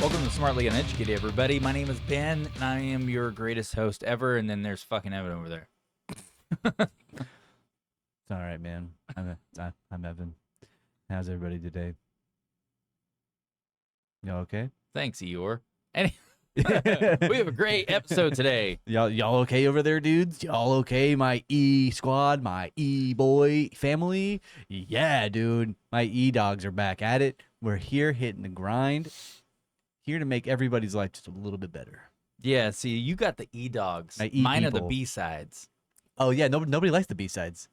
Welcome to Smartly Uneducated, everybody. My name is Ben, and I am your greatest host ever. And then there's fucking Evan over there. It's all right, man. I'm Evan. How's everybody today? Y'all okay? Thanks, Eeyore. We have a great episode today. Y'all okay over there, dudes? Y'all okay? My E squad, my E boy family. Yeah, dude. My E dogs are back at it. We're here hitting the grind. Here to make everybody's life just a little bit better. Yeah, see, you got the E-Dogs. My E Mine are the people. B-sides. Oh yeah, nobody likes the B-sides.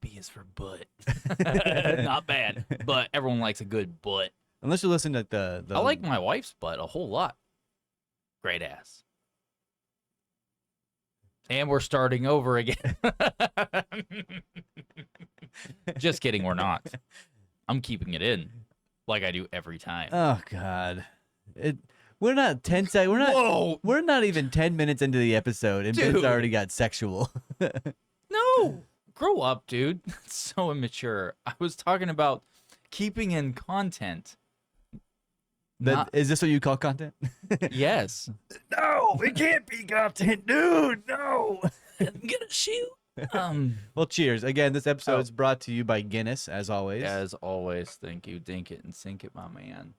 B is for butt. Not bad, but everyone likes a good butt. Unless you listen to the I like my wife's butt a whole lot. Great ass. And we're starting over again. Just kidding, we're not. I'm keeping it in like I do every time. Oh God. We're not 10 seconds. We're not. Whoa! We're not even 10 minutes into the episode, and Ben's Dude. already got sexual. No! Grow up, dude. That's so immature. I was talking about keeping in content. Not- Is this what you call content? Yes. No, it can't be content, dude. No. I'm gonna shoot. Well, cheers. Again, this episode is brought to you by Guinness, as always. As always, thank you. Dink it and sink it, my man.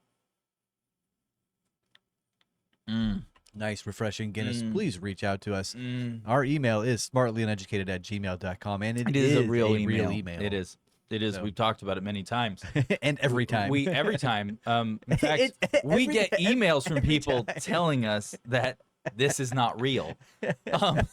Nice, refreshing Guinness. Please reach out to us. Mm. Our email is smartlyuneducated@gmail.com, and It is a real real email. It is. It is. So- We've talked about it many times. And every time. Every time. In fact, we get emails from people telling us that this is not real. And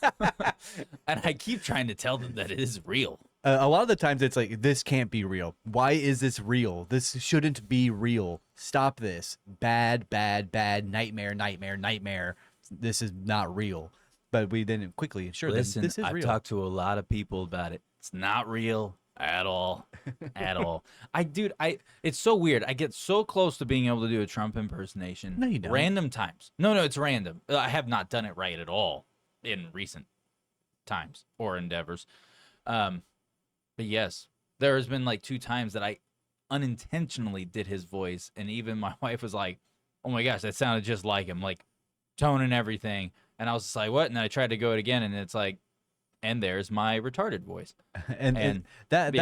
I keep trying to tell them that it is real. A lot of the times it's like, this can't be real. Why is this real? This shouldn't be real. Stop this. Bad, bad, bad. Nightmare, nightmare, nightmare. This is not real. But we then quickly, sure, Listen, this is I've real. talked to a lot of people about it. It's not real at all. At all. It's so weird. I get so close to being able to do a Trump impersonation. No, you don't. Random times. No, it's random. I have not done it right at all in recent times or endeavors. But yes, there has been like 2 times that I unintentionally did his voice, and even my wife was like, "Oh my gosh, that sounded just like him, like tone and everything." And I was just like, "What?" And I tried to go it again, and it's like, and there's my retarded voice. and you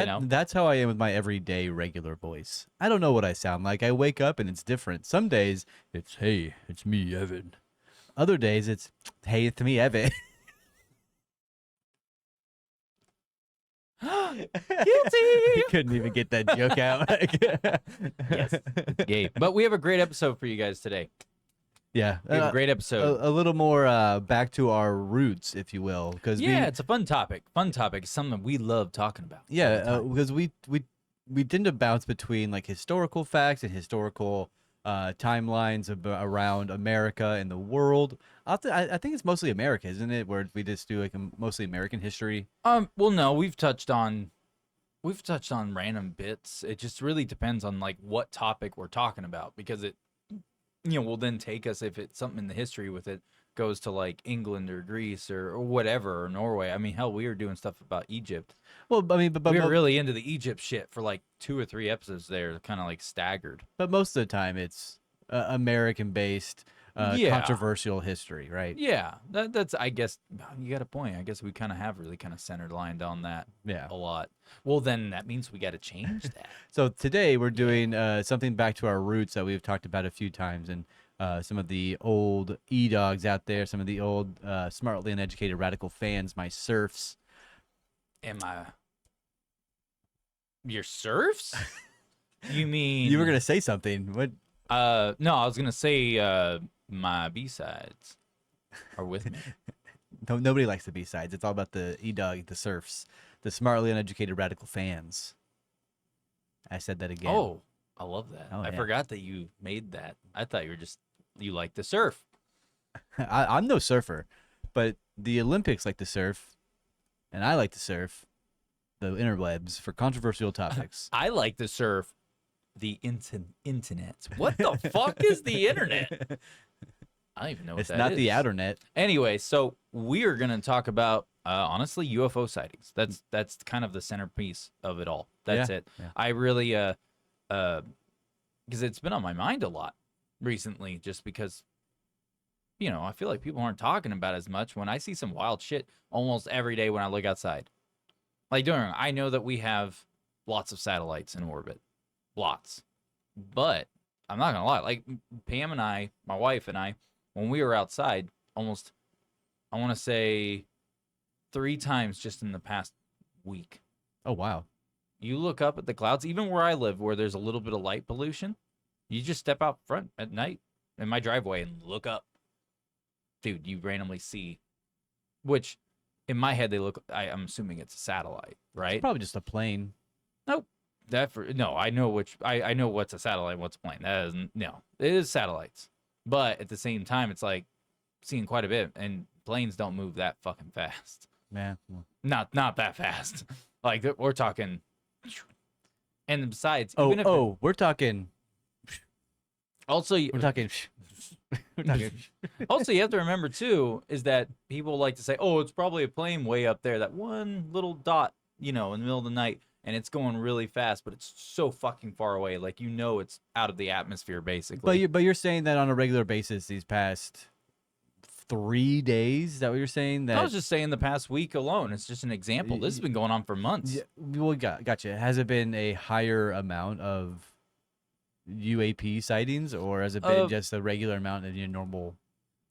know. that's how I am with my everyday regular voice. I don't know what I sound like. I wake up and it's different. Some days it's, hey, it's me, Evan. Other days it's, hey, it's me, Evan. Guilty. You couldn't even get that joke out. Yes, it's gay. But we have a great episode for you guys today. Yeah, We have a great episode. a little more back to our roots, if you will, because It's a fun topic. Fun topic. It's something we love talking about. all the time. because we tend to bounce between like historical facts and historical timelines around America and the world. I think it's mostly America, isn't it? Where we just do like a mostly American history. Well, no, we've touched on random bits. It just really depends on like what topic we're talking about, because it, will then take us, if it's something in the history with it, goes to like England or Greece or whatever, or Norway. I mean, hell, we were doing stuff about Egypt. Well, I mean, but We were really into the Egypt shit for like 2 or 3 episodes there, kind of like staggered. but most of the time it's American-based, controversial history, right? Yeah, that's, I guess, you got a point. I guess we kind of have really kind of centered lined on that Yeah. a lot. Well, then that means we got to change that. So today we're doing something back to our roots that we've talked about a few times, and some of the old E-dogs out there, some of the old smartly uneducated radical fans, my serfs. Your serfs? You mean You were gonna say something. What? no, I was gonna say my B-sides are with me. No, nobody likes the B-sides. It's all about the E-dog, the serfs, the smartly uneducated radical fans. I said that again. Oh, I love that. Oh, I yeah. forgot that you made that. I thought you like to surf. I'm no surfer, but the Olympics like to surf, and I like to surf the interwebs for controversial topics. I like to surf the internet. What the fuck is the internet? I don't even know what It's that not is. the outer net. Anyway, so we are going to talk about, honestly, UFO sightings. That's kind of the centerpiece of it all. That's Yeah, it. yeah. I really, because it's been on my mind a lot. recently, just because I feel like people aren't talking about it as much. When I see some wild shit almost every day when I look outside, like I know that we have lots of satellites in orbit, lots, but I'm not gonna lie. Like Pam and I, my wife and I, when we were outside, almost I want to say 3 times just in the past week. Oh wow. You look up at the clouds, even where I live, where there's a little bit of light pollution. You just step out front at night in my driveway and look up. Dude, you randomly see, which in my head I'm assuming it's a satellite, It's right? probably just a plane. Nope. No, I know I know what's a satellite and what's a plane. That isn't, no, it is satellites. But at the same time, it's like seeing quite a bit, and planes don't move that fucking fast. Man. Not that fast. Like we're talking. And besides, Oh, even if we're talking. also We're talking. We're talking. also you have to remember too is that people like to say, "Oh, it's probably a plane way up there, that one little dot, in the middle of the night, and it's going really fast, but it's so fucking far away, like it's out of the atmosphere basically." But you're saying that on a regular basis these past 3 days? Is that what you're saying? That I was just saying the past week alone. It's just an example. This has been going on for months. Yeah, well, gotcha. Has it been a higher amount of UAP sightings, or has it been just a regular amount in your normal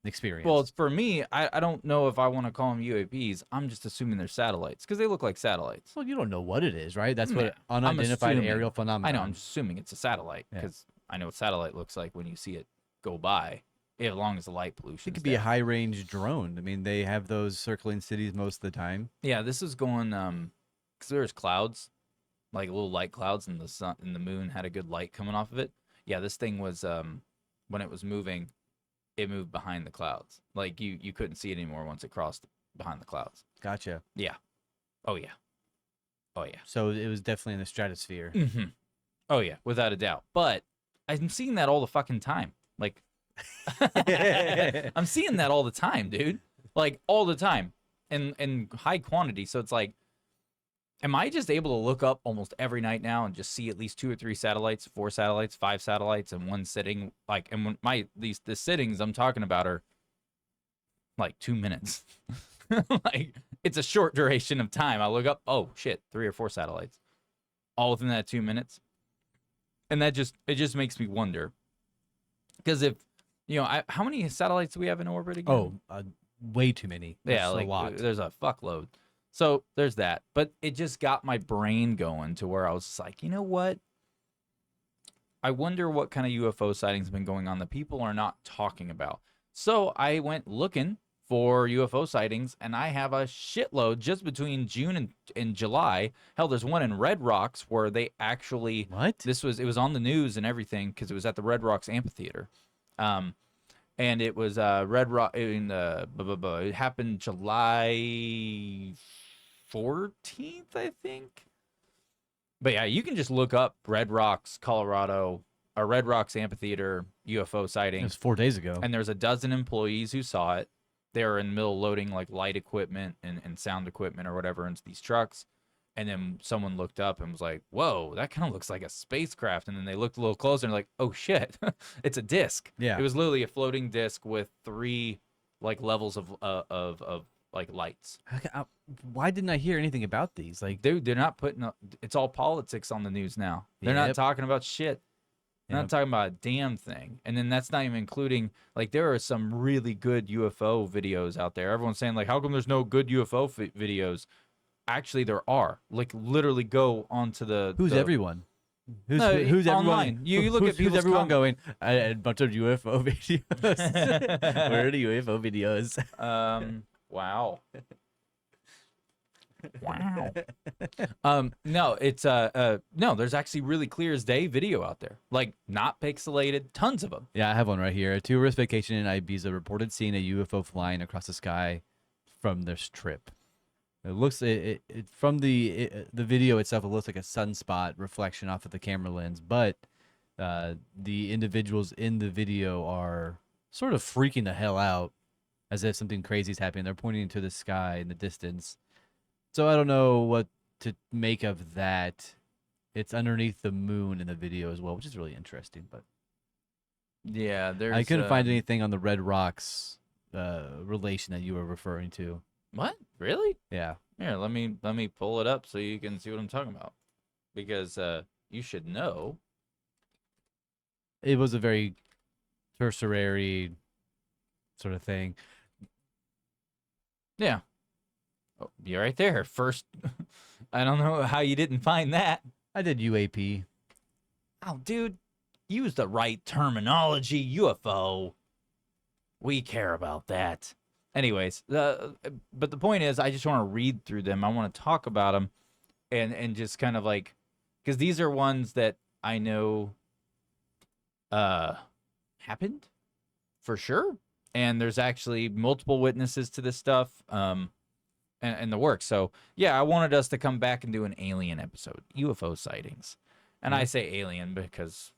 experience? Well, it's for me. I don't know if I want to call them UAPs. I'm just assuming they're satellites because they look like satellites. Well, you don't know what it is, right? That's Yeah, what unidentified assuming. aerial phenomenon. I know. I'm assuming it's a satellite Yeah. because I know what satellite looks like when you see it go by. As long as the light pollution. It could be a high range drone. I mean, they have those circling cities most of the time. Yeah, this is going because there's clouds, like little light clouds, and the sun and the moon had a good light coming off of it. Yeah, this thing was when it was moving, it moved behind the clouds. Like you couldn't see it anymore once it crossed behind the clouds. Gotcha. Yeah. Oh yeah. Oh yeah. So it was definitely in the stratosphere. Mm-hmm. Oh yeah, without a doubt. But I'm seeing that all the fucking time. Like I'm seeing that all the time, dude. Like all the time, in high quantity. So it's like, am I just able to look up almost every night now and just see at least 2 or 3 satellites, 4 satellites, 5 satellites in one sitting? Like, and when the sittings I'm talking about are like 2 minutes. Like it's a short duration of time. I look up, oh shit, 3 or 4 satellites, all within that 2 minutes, and it just makes me wonder, because if how many satellites do we have in orbit again? Oh, way too many. Yeah, That's like a lot. there's a fuckload. So there's that. But it just got my brain going to where I was just like, you know what? I wonder what kind of UFO sightings have been going on that people are not talking about. So I went looking for UFO sightings, and I have a shitload just between June and July. Hell, there's one in Red Rocks where they actually What? it was on the news and everything because it was at the Red Rocks amphitheater. And it was Red Rock in it happened July 14th, I think. But yeah, you can just look up Red Rocks, Colorado, or Red Rocks amphitheater UFO sighting. It was 4 days ago. And there's a dozen employees who saw it. They were in the middle of loading like light equipment and sound equipment or whatever into these trucks. And then someone looked up and was like, whoa, that kind of looks like a spacecraft. And then they looked a little closer and like, oh shit, it's a disc. Yeah. It was literally a floating disc with 3 like levels of like lights. Why didn't I hear anything about these? Like, Dude, they're not putting it's all politics on the news now. They're not Yep. talking about shit. They're not talking about a damn thing. And then that's not even including, like, there are some really good UFO videos out there. Everyone's saying, like, how come there's no good UFO videos? Actually, there are. Like, literally go onto the... who's everyone? Who's online. everyone? You look at who's people's everyone going? A bunch of UFO videos. comments. Where are the UFO videos? Wow. Wow. No, it's no, there's actually really clear as day video out there. Like not pixelated, tons of them. Yeah, I have one right here. A tourist vacation in Ibiza reported seeing a UFO flying across the sky from this trip. It looks from the video itself, it looks like a sunspot reflection off of the camera lens, but the individuals in the video are sort of freaking the hell out as if something crazy is happening. They're pointing to the sky in the distance. So I don't know what to make of that. It's underneath the moon in the video as well, which is really interesting. But Yeah, there's I couldn't find anything on the Red Rocks relation that you were referring to. what? Really? Yeah. Here, let me pull it up so you can see what I'm talking about. Because you should know. It was a very tertiary sort of thing. Yeah. Oh, you're right there. First, I don't know how you didn't find that. I did UAP. Oh, dude, use the right terminology. UFO. We care about that. Anyways, but the point is, I just want to read through them. I want to talk about them, and just kind of like, because these are ones that I know, happened for sure, and there's actually multiple witnesses to this stuff, and the work. So yeah, I wanted us to come back and do an alien episode, UFO sightings, and I say alien because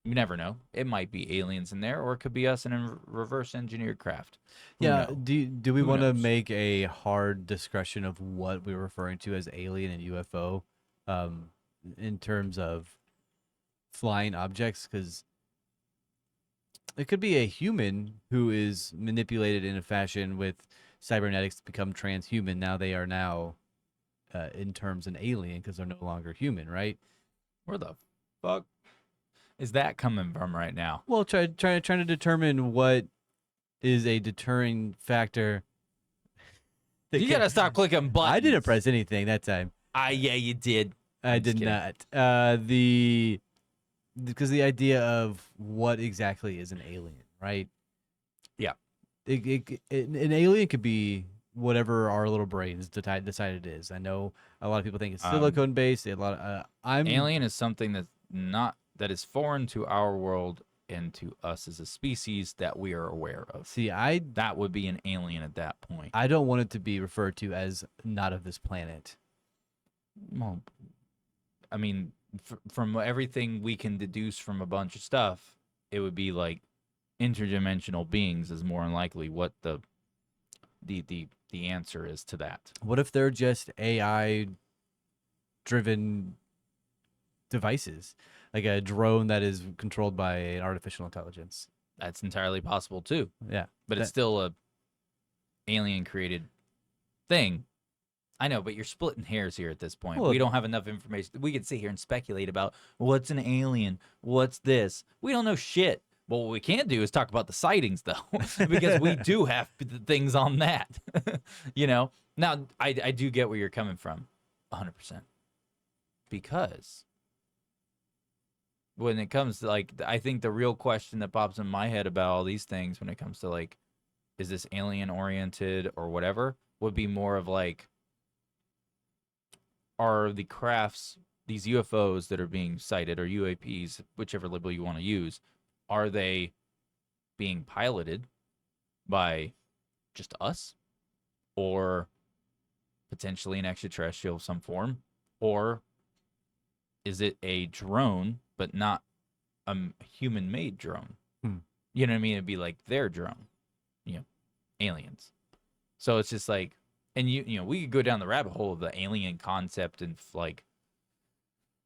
you never know. It might be aliens in there, or it could be us in a reverse engineered craft. Who Yeah. knows? Do we Who want to knows? make a hard discussion of what we're referring to as alien and UFO, in terms of flying objects? Because it could be a human who is manipulated in a fashion with cybernetics to become transhuman. Now they are in terms an alien because they're no longer human, right? Where the fuck is that coming from right now? Well, trying to determine what is a deterring factor. that You can- gotta stop clicking buttons. I didn't press anything that time. Yeah, you did. I I'm just did kidding. not. Because the idea of what exactly is an alien, right? Yeah. An alien could be whatever our little brains decided it is. I know a lot of people think it's silicone based. A lot of Alien is something that is foreign to our world and to us as a species that we are aware of. see. That would be an alien at that point. I don't want it to be referred to as not of this planet. Well, I mean, from everything we can deduce from a bunch of stuff, it would be like interdimensional beings is more than likely what the answer is to that. What if they're just AI driven devices, like a drone that is controlled by an artificial intelligence? That's entirely possible too. Yeah, But it's still a alien created thing. I know, but you're splitting hairs here at this point. Well, We don't have enough information. We could sit here and speculate about what's an alien, what's this. We don't know shit. But what we can do is talk about the sightings, though, because we do have things on that. You know? Now, I do get where you're coming from, 100%. Because when it comes to, like, I think the real question that pops in my head about all these things when it comes to, like, is this alien-oriented or whatever, would be more of, like, are the crafts, these UFOs that are being sighted, or UAPs, whichever label you want to use, are they being piloted by just us, or potentially an extraterrestrial of some form, or is it a drone but not a human-made drone? You know what I mean? It'd be like their drone, aliens. So it's just like, and you know, we could go down the rabbit hole of the alien concept and like,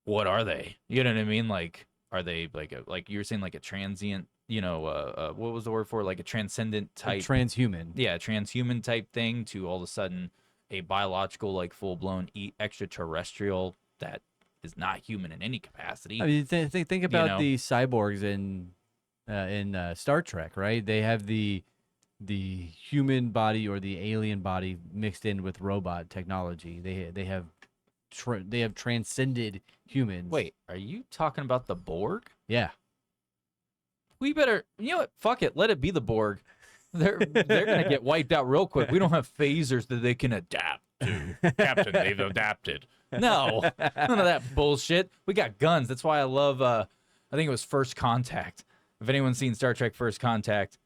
what are they? You know what I mean? Like, are they like you were saying, like a transient? What was the word for it? Like a transcendent type, transhuman. yeah, transhuman type thing to all of a sudden a biological, like full blown extraterrestrial that is not human in any capacity. I mean, think about know? the cyborgs in Star Trek, right? They have the human body or the alien body mixed in with robot technology. They have transcended humans. Wait, are you talking about the Borg? Yeah. We better, you know what? Fuck it. Let it be the Borg. They're gonna get wiped out real quick. We don't have phasers that they can adapt to. Captain, they've adapted. No, none of that bullshit. We got guns. That's why I love. I think it was First Contact. If anyone's seen Star Trek First Contact,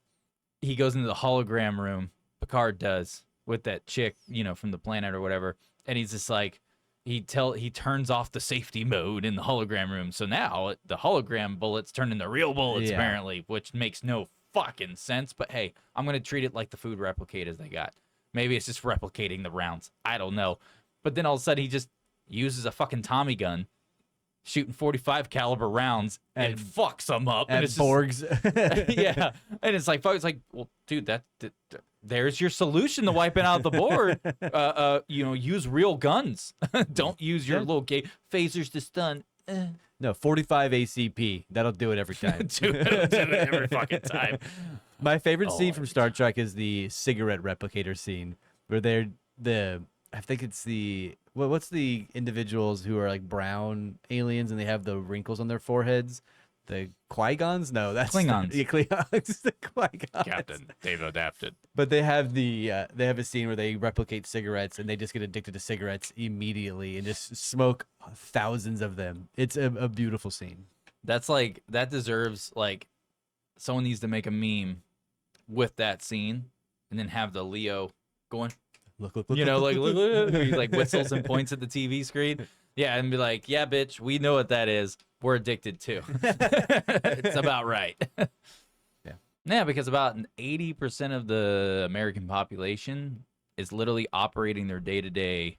he goes into the hologram room. Picard does with that chick, from the planet or whatever, and he's just like, he turns off the safety mode in the hologram room. So now the hologram bullets turn into real bullets, Yeah. apparently, which makes no fucking sense. But hey, I'm gonna treat it like the food replicators they got. Maybe it's just replicating the rounds. I don't know. But then all of a sudden he just uses a fucking Tommy gun shooting 45 caliber rounds and fucks them up. At And it's Borg's. yeah, and it's like, well, dude, there's your solution to wiping out the board. Use real guns. Don't use your little phasers to stun. No, 45 ACP. That'll do it every time. do it every fucking time. My favorite scene from Star Trek is the cigarette replicator scene, where I think it's what's the individuals who are like brown aliens and they have the wrinkles on their foreheads? The Qui-Gons? No, that's Klingons. The Klingons. The Qui-Gons. Captain, they've adapted. But they have a scene where they replicate cigarettes and they just get addicted to cigarettes immediately and just smoke thousands of them. It's a beautiful scene. That deserves, like, someone needs to make a meme with that scene and then have the Leo going, Look, like he like whistles and points at the TV screen. Yeah, and be like, yeah, bitch, we know what that is. We're addicted too. It's about right. Yeah, because about 80% of the American population is literally operating their day-to-day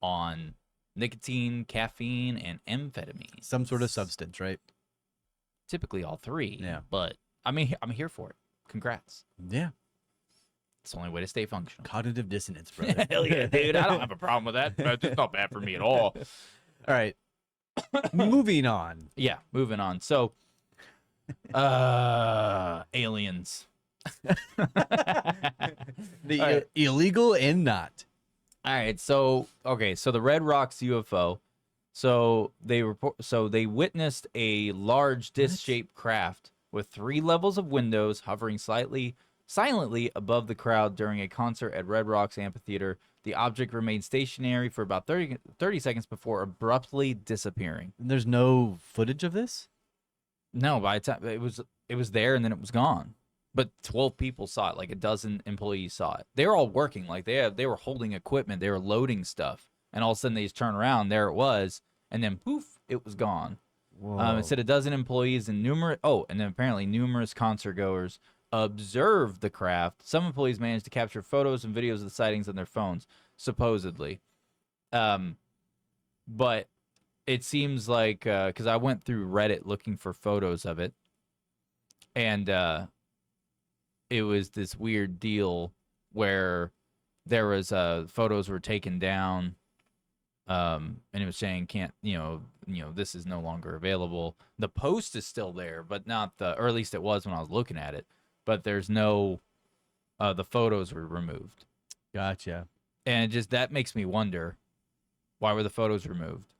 on nicotine, caffeine, and amphetamine. Some sort of substance, right? Typically all three. Yeah. But I mean, I'm here for it. Congrats. Yeah. It's the only way to stay functional. Cognitive dissonance, brother. Hell yeah, dude. I don't have a problem with that. It's not bad for me at all. All right. Moving on. Yeah, moving on. So, aliens. Illegal and not. All right. So the Red Rocks UFO. So they witnessed a large disc-shaped craft with 3 levels of windows hovering silently above the crowd during a concert at Red Rocks Amphitheater. The object remained stationary for about 30 seconds before abruptly disappearing. There's no footage of this? No, by the time it was there and then it was gone. But 12 people saw it, like a dozen employees saw it. They were all working, like they were holding equipment, they were loading stuff, and all of a sudden they just turn around, there it was, and then poof, it was gone. It said a dozen employees and then apparently numerous concert goers observed the craft. Some employees managed to capture photos and videos of the sightings on their phones, supposedly. But it seems like, because I went through Reddit looking for photos of it, and it was this weird deal where there was photos were taken down, and it was saying this is no longer available. The post is still there, but not or at least it was when I was looking at it. But there's no, the photos were removed. Gotcha. And that makes me wonder, why were the photos removed?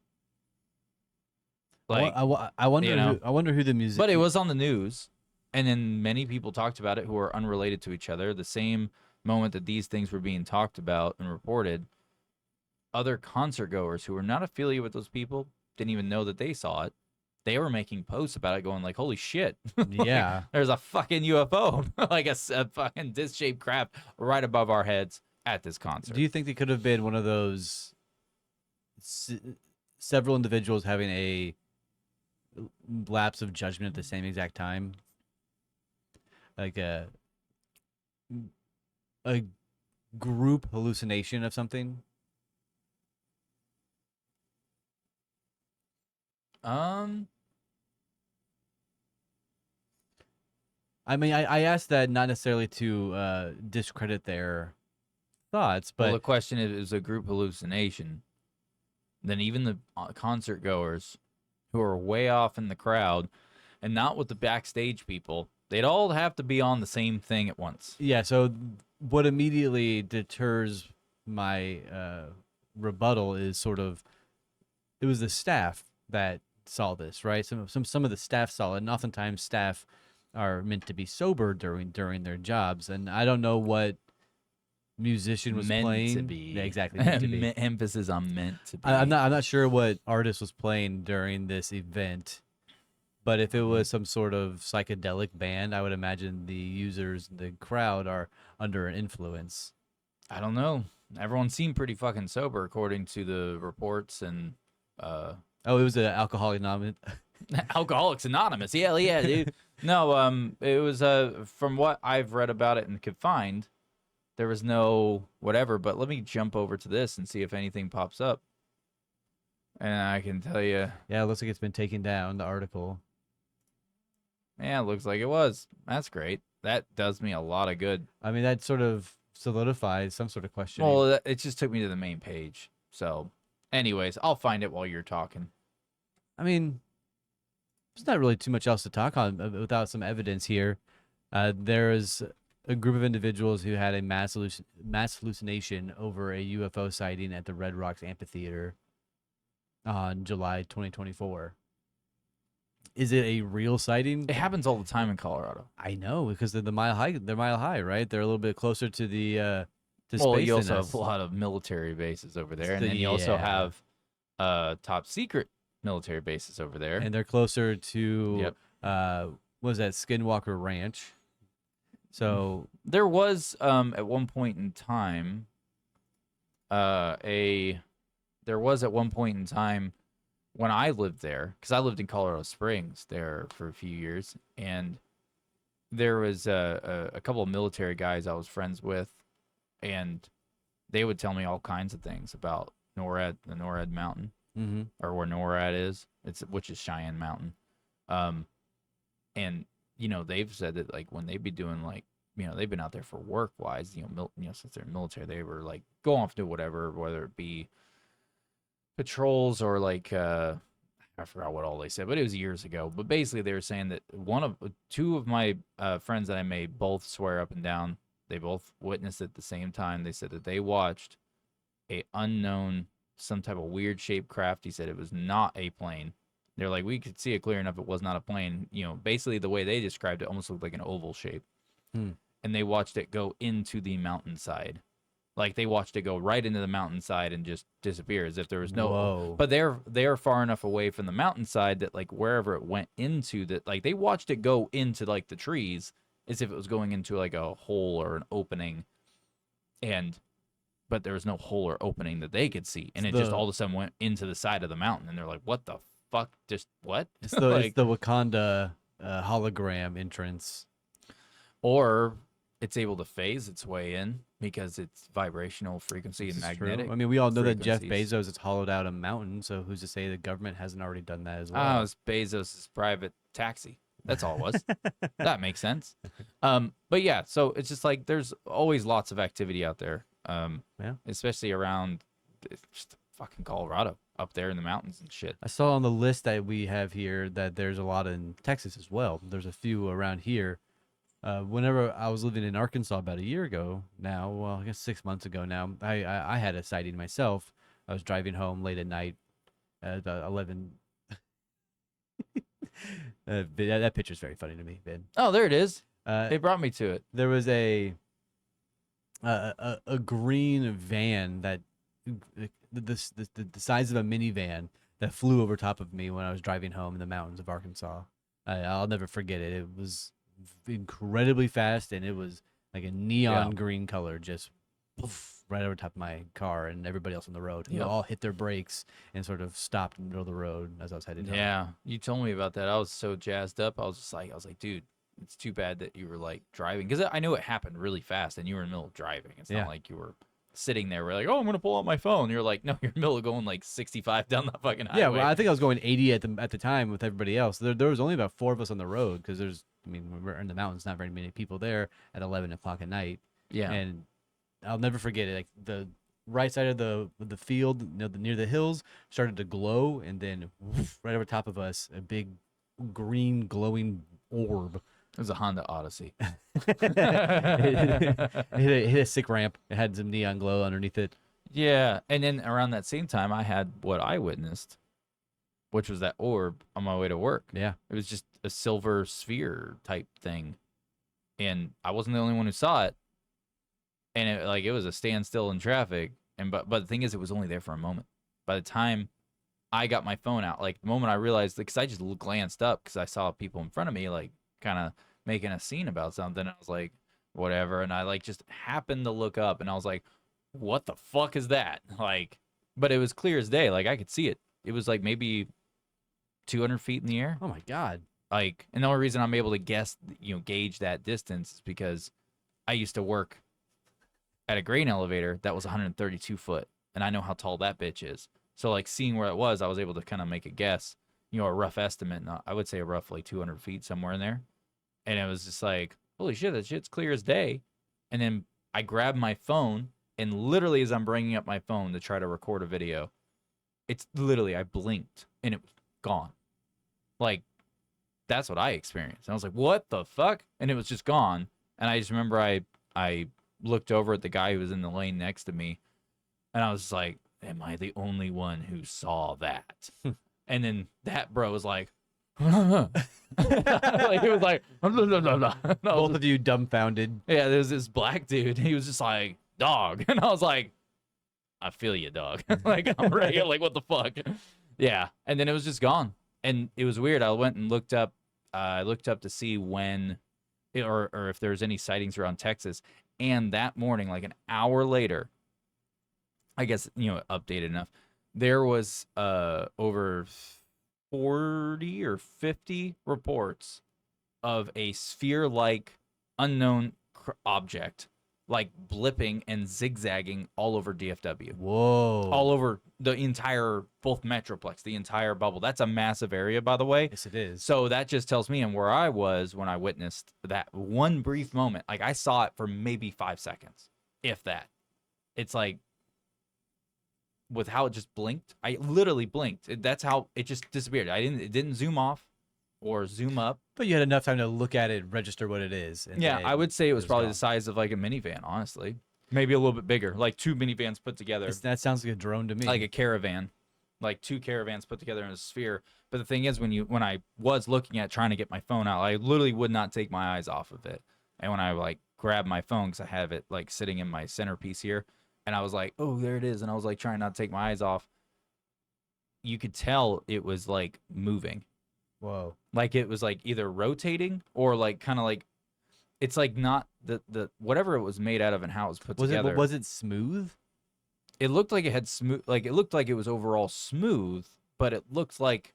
Like, I wonder who the music. But it was on the news, and then many people talked about it who are unrelated to each other. The same moment that these things were being talked about and reported, other concert goers who were not affiliated with those people didn't even know that they saw it. They were making posts about it going like, holy shit. Yeah. There's a fucking UFO, like a fucking disc-shaped craft right above our heads at this concert. Do you think it could have been one of those several individuals having a lapse of judgment at the same exact time? Like a group hallucination of something? I mean, I asked that not necessarily to discredit their thoughts, but the question is a group hallucination. Then even the concert goers who are way off in the crowd and not with the backstage people, they'd all have to be on the same thing at once. Yeah, so what immediately deters my rebuttal is sort of, it was the staff that saw this, right? Some of the staff saw it, and oftentimes staff are meant to be sober during their jobs, and I don't know what musician was meant playing. To be. Yeah, exactly. Meant to be. Emphasis on meant to be. I'm not sure what artist was playing during this event, but if it was some sort of psychedelic band, I would imagine the users, the crowd, are under an influence. I don't know. Everyone seemed pretty fucking sober according to the reports, and oh, it was an Alcoholics Anonymous. Alcoholics Anonymous. Yeah, dude. No, it was from what I've read about it and could find, there was no whatever. But let me jump over to this and see if anything pops up. And I can tell you, Yeah, it looks like it's been taken down, the article. yeah, it looks like it was. That's great. That does me a lot of good. I mean, that sort of solidifies some sort of questioning. Well, it just took me to the main page. So, anyways, I'll find it while you're talking. I mean, there's not really too much else to talk on without some evidence here. There is a group of individuals who had a mass hallucination over a UFO sighting at the Red Rocks Amphitheater on July 2024. Is it a real sighting? It happens all the time in Colorado. I know because they're mile high. They're mile high, right? They're a little bit closer to the to Well, space you than also us. have a lot of military bases over there, and So, then you also yeah. have top secret military bases over there. And they're closer to Yep. what was that Skinwalker Ranch? So There was at one point in time a there was at one point in time when I lived there, because I lived in Colorado Springs there for a few years, and there was a couple of military guys I was friends with, and they would tell me all kinds of things about NORAD, the NORAD mountain, mhm. or where NORAD is, which is Cheyenne Mountain. And they've said that like when they'd be doing like they've been out there for work wise, since they're military, they were like go off to whatever, whether it be patrols or like I forgot what all they said, but it was years ago. But basically, they were saying that two of my friends that I made both swear up and down. They both witnessed at the same time. They said that they watched a unknown, some type of weird shaped craft. He said it was not a plane. They're like, we could see it clear enough. It was not a plane. Basically the way they described it almost looked like an oval shape. Hmm. And they watched it go into the mountainside. Like they watched it go right into the mountainside and just disappear as if there was no. Whoa. But they're far enough away from the mountainside that like wherever it went into, that like they watched it go into like the trees as if it was going into like a hole or an opening, but there was no hole or opening that they could see, and it just all of a sudden went into the side of the mountain, and they're like, "What the fuck? Just what?" It's the Like, it's the Wakanda hologram entrance. or it's able to phase its way in because it's vibrational frequency and This is magnetic. true. I mean, we all know that Jeff frequencies. Bezos has hollowed out a mountain, so who's to say the government hasn't already done that as Oh, well? it's Bezos' private taxi. That's all it was. That makes sense. But yeah, so it's just like there's always lots of activity out there. Yeah. Especially around just fucking Colorado up there in the mountains and shit. I saw on the list that we have here that there's a lot in Texas as well. There's a few around here. Whenever I was living in Arkansas about a year ago now, well, I guess 6 months ago now, I had a sighting myself. I was driving home late at night at about 11. That picture's very funny to me, Ben. Oh, there it is. Uh, It brought me to it. there was a green van that the size of a minivan that flew over top of me when I was driving home in the mountains of Arkansas. I'll never forget it. It was incredibly fast, and it was like a neon green color, just poof, right over top of my car and everybody else on the road. And they Yep. all hit their brakes and sort of stopped in the middle of the road as I was headed home. Yeah, you told me about that. I was so jazzed up. I was like, dude, it's too bad that you were like driving, because I knew it happened really fast, and you were in the middle of driving. It's Yeah. not like you were sitting there. We're like, oh, I'm gonna pull out my phone. You're like, no, you're in the middle of going like 65 down the fucking highway. Yeah, well, I think I was going 80 at the time with everybody else. There was only about 4 of us on the road because when we're in the mountains, not very many people there at 11 o'clock at night. Yeah. And I'll never forget it. Like the right side of the field, near the hills, started to glow, and then woof, right over top of us, a big green glowing orb. It was a Honda Odyssey. it hit a sick ramp. It had some neon glow underneath it. Yeah, and then around that same time, I had what I witnessed, which was that orb on my way to work. Yeah. It was just a silver sphere type thing, and I wasn't the only one who saw it. And it was a standstill in traffic. And but the thing is, it was only there for a moment. By the time I got my phone out, like the moment I realized, because I just glanced up because I saw people in front of me, like kind of making a scene about something. I was like, whatever. And I like just happened to look up, and I was like, what the fuck is that? Like, but it was clear as day. Like I could see it. It was like maybe 200 feet in the air. Oh my God. Like, and the only reason I'm able to gauge that distance is because I used to work at a grain elevator that was 132 foot, and I know how tall that bitch is. So like seeing where it was, I was able to kind of make a guess, a rough estimate. I would say roughly 200 feet somewhere in there. And it was just like, holy shit, that shit's clear as day. And then I grabbed my phone, and literally as I'm bringing up my phone to try to record a video, it's literally, I blinked and it was gone. Like, that's what I experienced. And I was like, what the fuck? And it was just gone. And I just remember I looked over at the guy who was in the lane next to me, and I was just like, am I the only one who saw that? And then that bro was like, like, he was like, Both of you dumbfounded. yeah, there's this black dude. He was just like, dog. And I was like, I feel you, dog. Like, I'm ready. Like, what the fuck? Yeah. And then it was just gone. And it was weird. I went and looked up to see when or if there's any sightings around Texas. And that morning, like an hour later, I guess, updated enough, there was over 40 or 50 reports of a sphere-like unknown object, like blipping and zigzagging all over DFW. Whoa. All over the entire, both Metroplex, the entire bubble. That's a massive area, by the way. Yes, it is. So that just tells me, and where I was when I witnessed that one brief moment, like I saw it for maybe 5 seconds, if that. It's like, with how it just blinked, I literally blinked. That's how it just disappeared. It didn't zoom off or zoom up. But you had enough time to look at it, register what it is. And Yeah, I would say it was probably gone. the size of like a minivan, honestly. Maybe a little bit bigger, like 2 minivans put together. That sounds like a drone to me. Like a caravan, like 2 caravans put together in a sphere. But the thing is, when I was looking at trying to get my phone out, I literally would not take my eyes off of it. And when I like grabbed my phone, because I have it like sitting in my centerpiece here, and I was like, oh, there it is. And I was like trying not to take my eyes off. You could tell it was like moving. Whoa. Like it was like either rotating or like kind of like, it's like not the whatever it was made out of and how it was put together. Was it smooth? It looked like it had smooth, like it looked like it was overall smooth, but it looked like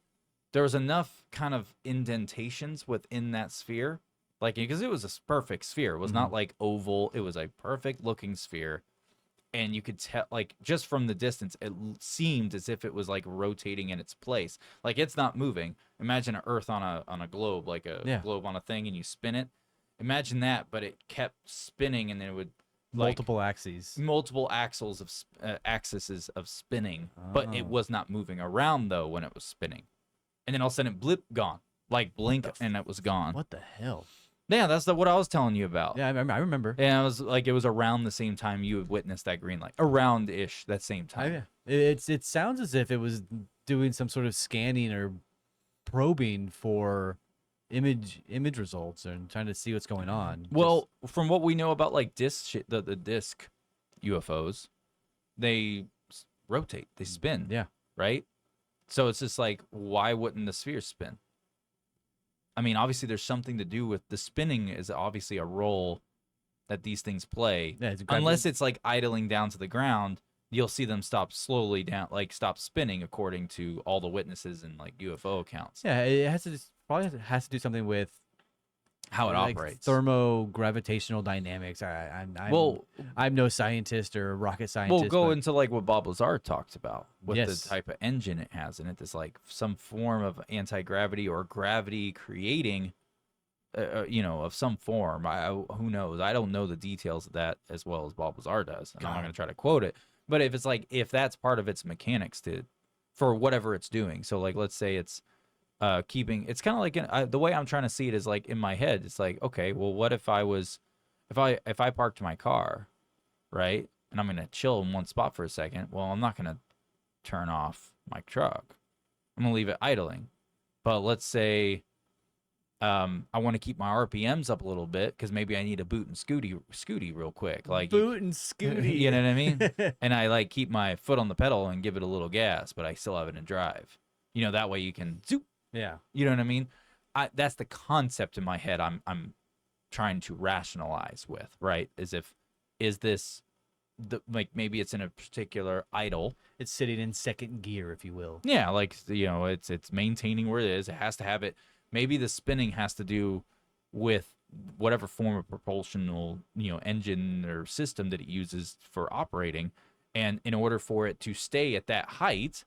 there was enough kind of indentations within that sphere. Like, because it was a perfect sphere. It was not like oval. It was a perfect looking sphere. And you could tell, like, just from the distance, it seemed as if it was like rotating in its place. Like, it's not moving. Imagine an Earth on a globe, like a globe on a thing, and you spin it. Imagine that, but it kept spinning, and then it would Multiple axes. multiple axes of spinning, but it was not moving around though when it was spinning. And then all of a sudden, blip, gone. Like blink, and it was gone. What the hell? Yeah, that's what I was telling you about. Yeah, I remember. And it was like, it was around the same time you had witnessed that green light. Around-ish that same time. It sounds as if it was doing some sort of scanning or probing for image results and trying to see what's going on. Well, from what we know about like the disc UFOs, they rotate, they spin. Yeah. Right? So it's just like, why wouldn't the sphere spin? I mean, obviously there's something to do with the spinning is obviously a role that these things play. Yeah, unless it's like idling down to the ground, you'll see them stop slowly down, like stop spinning according to all the witnesses and like UFO accounts. Yeah, it has to probably has to do something with how it like operates. Thermo-gravitational dynamics. I'm no scientist or rocket scientist. We'll go into like what Bob Lazar talked about with Yes. the type of engine it has in it. This like some form of anti-gravity or gravity creating, of some form. Who knows? I don't know the details of that as well as Bob Lazar does. And I'm not going to try to quote it. But if that's part of its mechanics for whatever it's doing. So like, let's say it's it's kind of like the way I'm trying to see it is like in my head. It's like, okay, well, what if I parked my car, right, and I'm gonna chill in one spot for a second. Well, I'm not gonna turn off my truck. I'm gonna leave it idling. But let's say I want to keep my RPMs up a little bit because maybe I need a boot and scooty real quick, like boot and scooty. You know what I mean? And I like keep my foot on the pedal and give it a little gas, but I still have it in drive. That way you can zoop. Yeah. You know what I mean? That's the concept in my head I'm trying to rationalize with, right? Is this like maybe it's in a particular idle. It's sitting in second gear, if you will. Yeah, like it's maintaining where it is. It has to have it. Maybe the spinning has to do with whatever form of propulsional, engine or system that it uses for operating. And in order for it to stay at that height,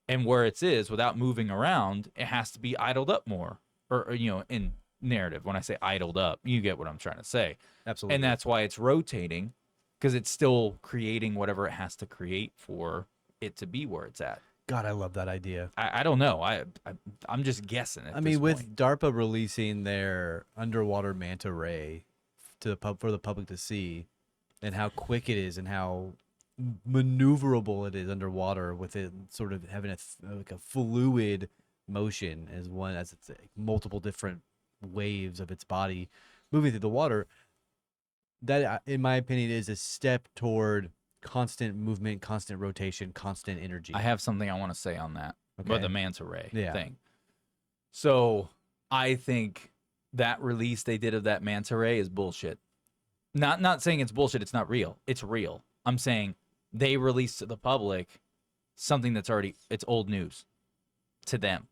And where it is, without moving around, it has to be idled up more. Or in narrative, when I say idled up, you get what I'm trying to say. Absolutely. And that's why it's rotating, because it's still creating whatever it has to create for it to be where it's at. God, I love that idea. I don't know. I'm just guessing at I this mean, with point. DARPA releasing their underwater manta ray to for the public to see, and how quick it is, and how maneuverable it is underwater, with it sort of having like a fluid motion as it's like multiple different waves of its body moving through the water. That, in my opinion, is a step toward constant movement, constant rotation, constant energy. I have something I want to say on that, about the manta ray thing. So I think that release they did of that manta ray is bullshit. Not saying it's bullshit. It's not real. It's real. I'm saying they released to the public something that's it's old news to them.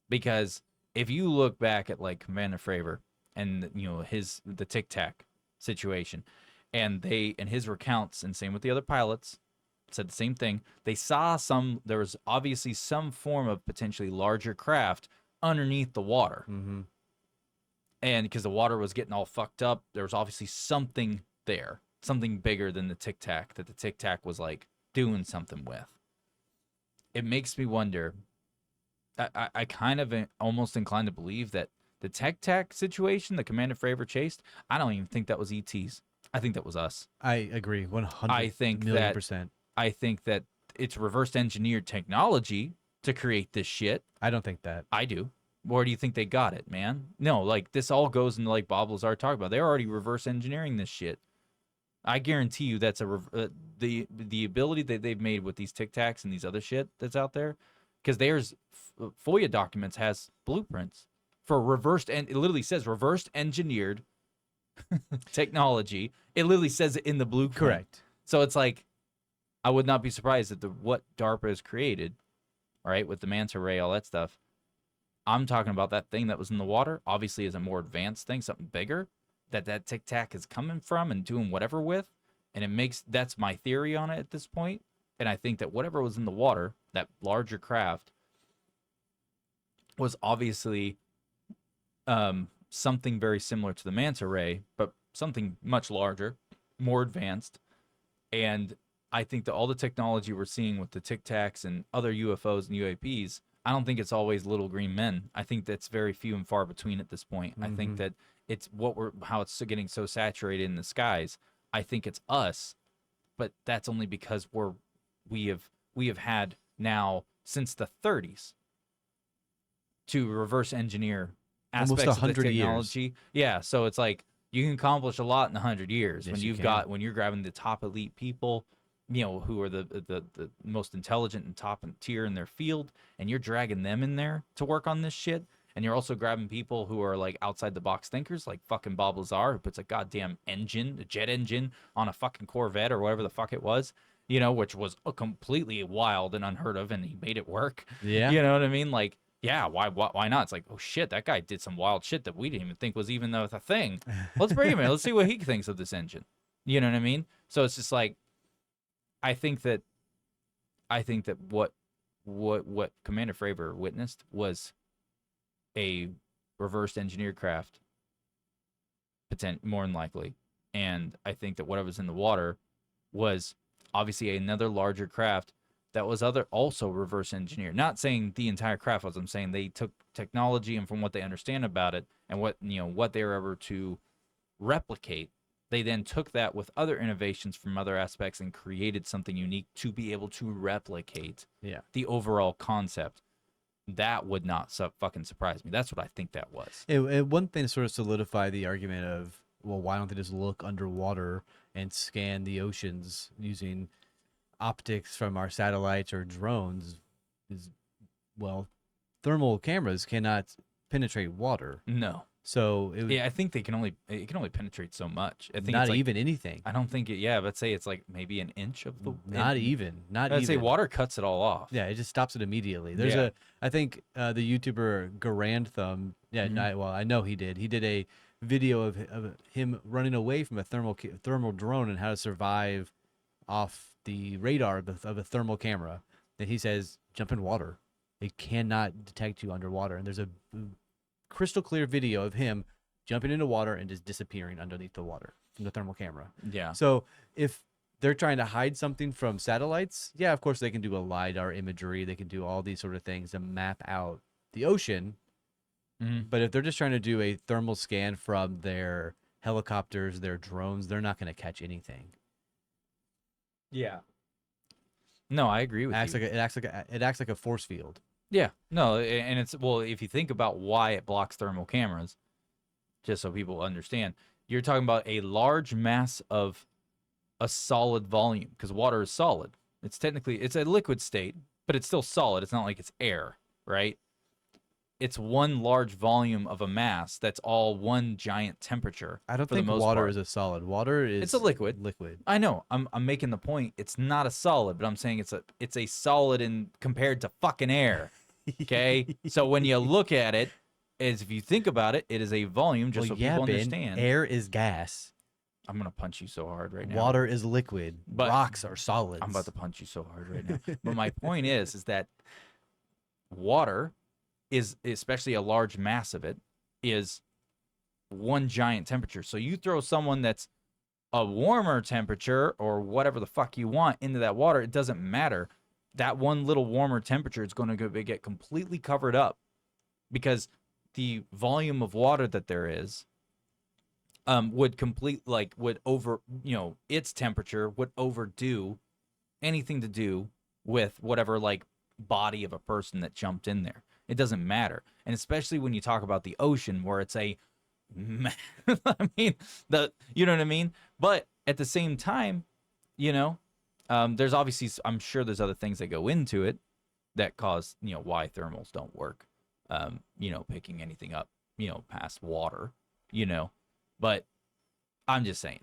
Because if you look back at like Commander Fravor and the Tic Tac situation, and his recounts, and same with the other pilots, said the same thing. They saw there was obviously some form of potentially larger craft underneath the water. Mm-hmm. And because the water was getting all fucked up, there was obviously something there, something bigger than the Tic Tac, that the Tic Tac was like doing something with. It makes me wonder. I kind of almost inclined to believe that the Tic Tac situation, the Commander Fravor chased, I don't even think that was ETs. I think that was us. I agree, 100 I think million percent. I think that it's reverse engineered technology to create this shit. I don't think that. I do. Where do you think they got it, man? No, like this all goes into like Bob Lazar talked about. They're already reverse engineering this shit. I guarantee you that's the ability that they've made with these Tic Tacs and these other shit that's out there, because there's FOIA documents has blueprints for reversed, and it literally says reversed engineered technology. It literally says it in the blueprint. Correct. So it's like, I would not be surprised that what DARPA has created, right, with the manta ray, all that stuff. I'm talking about that thing that was in the water, obviously is a more advanced thing, something bigger, that Tic Tac is coming from and doing whatever with. And that's my theory on it at this point. And I think that whatever was in the water, that larger craft, was obviously something very similar to the manta ray, but something much larger, more advanced. And I think that all the technology we're seeing with the Tic Tacs and other UFOs and UAPs, I don't think it's always little green men. I think that's very few and far between at this point. I think that it's how it's getting so saturated in the skies. I think it's us, but that's only because we have had now since the 30s to reverse engineer aspects Almost of the 100 technology. years. Yeah, so it's like you can accomplish a lot in 100 years Yes, when you're grabbing the top elite people, who are the most intelligent and top tier in their field, and you're dragging them in there to work on this shit. And you're also grabbing people who are like outside the box thinkers, like fucking Bob Lazar, who puts a goddamn a jet engine on a fucking Corvette or whatever the fuck it was, which was completely wild and unheard of, and he made it work. Yeah. You know what I mean? Like, yeah, why not? It's like, oh shit, that guy did some wild shit that we didn't even think was even a thing. Let's bring him in. Let's see what he thinks of this engine. You know what I mean? So it's just like, I think that what Commander Fravor witnessed was a reversed engineered craft, more than likely. And I think that whatever's in the water was obviously another larger craft that was also reverse engineered. Not saying the entire craft was. I'm saying they took technology, and from what they understand about it and what they were able to replicate, they then took that with other innovations from other aspects and created something unique to be able to replicate the overall concept. That would not fucking surprise me. That's what I think that was. And one thing to sort of solidify the argument of, well, why don't they just look underwater and scan the oceans using optics from our satellites or drones is, well, thermal cameras cannot penetrate water. No. So I think it can only penetrate so much. I think not it's like, even anything. I don't think it. Yeah, let's say it's like maybe an inch of the. Not even. I'd say water cuts it all off. Yeah, it just stops it immediately. There's I think the YouTuber Garand Thumb. Yeah, I know he did. He did a video of him running away from a thermal drone and how to survive off the radar of a thermal camera. And he says jump in water. It cannot detect you underwater. And there's a crystal clear video of him jumping into water and just disappearing underneath the water from the thermal camera. Yeah. So if they're trying to hide something from satellites, yeah, of course they can do a LiDAR imagery. They can do all these sort of things to map out the ocean. But if they're just trying to do a thermal scan from their helicopters, their drones, they're not going to catch anything. Yeah. No, I agree with you. It acts like a force field. Yeah. No, and it's, well, if you think about why it blocks thermal cameras, just so people understand, you're talking about a large mass of a solid volume, because water is solid. It's a liquid state, but it's still solid. It's not like it's air, right? It's one large volume of a mass that's all one giant temperature. I don't for the think most water part. is a solid. Water is It's a liquid. Liquid. I know. I'm making the point. It's not a solid, but I'm saying it's a solid in compared to fucking air. Okay? So when you look at it, as if you think about it, it is a volume, just so people Ben, understand. air is gas. I'm gonna punch you so hard right now. Water is liquid. But rocks are solids. I'm about to punch you so hard right now. But my point is that water is, especially a large mass of it, is one giant temperature. So you throw someone that's a warmer temperature or whatever the fuck you want into that water, it doesn't matter. That one little warmer temperature is going to get completely covered up, because the volume of water that there is would over, its temperature would overdo anything to do with whatever like body of a person that jumped in there. It doesn't matter. And especially when you talk about the ocean, where it's I mean, you know what I mean? But at the same time, there's obviously, I'm sure there's other things that go into it that cause, why thermals don't work. Picking anything up, past water, but I'm just saying,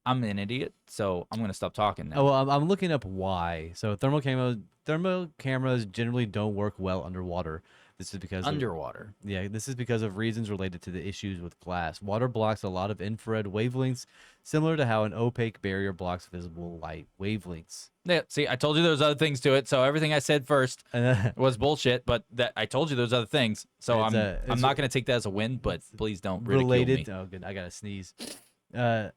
I'm an idiot, so I'm gonna stop talking now. Oh, well, I'm looking up why. So thermal cameras generally don't work well underwater. This is because underwater. This is because of reasons related to the issues with glass. Water blocks a lot of infrared wavelengths, similar to how an opaque barrier blocks visible light wavelengths. Yeah, see, I told you there was other things to it, so everything I said first was bullshit. But that I told you there's other things, so I'm not gonna take that as a win. But please don't ridicule related. me. Oh, good. I gotta sneeze. And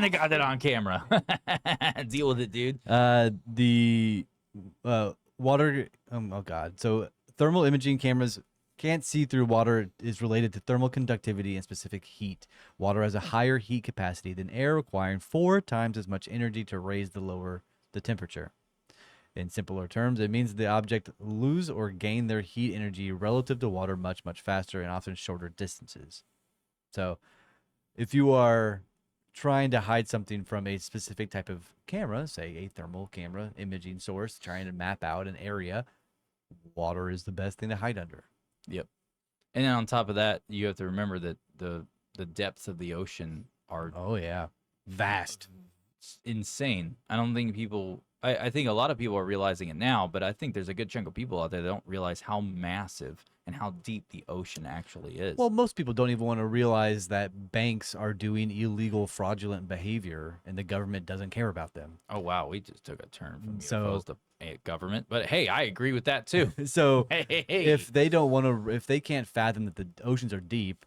I got it on camera. Deal with it, dude. The water. Oh God. So thermal imaging cameras can't see through water is related to thermal conductivity and specific heat. Water has a higher heat capacity than air, requiring 4 times as much energy to raise the temperature. In simpler terms, it means the object lose or gain their heat energy relative to water much faster and often shorter distances. So if you are trying to hide something from a specific type of camera, say a thermal camera imaging source, trying to map out an area, water is the best thing to hide under. Yep. And then on top of that, you have to remember that the depths of the ocean are vast, insane. I don't think I think a lot of people are realizing it now, but I think there's a good chunk of people out there that don't realize how massive and how deep the ocean actually is. Well, most people don't even want to realize that banks are doing illegal, fraudulent behavior, and the government doesn't care about them. Oh, wow. We just took a turn from UFOs to government. But, hey, I agree with that, too. So hey. if they can't fathom that the oceans are deep,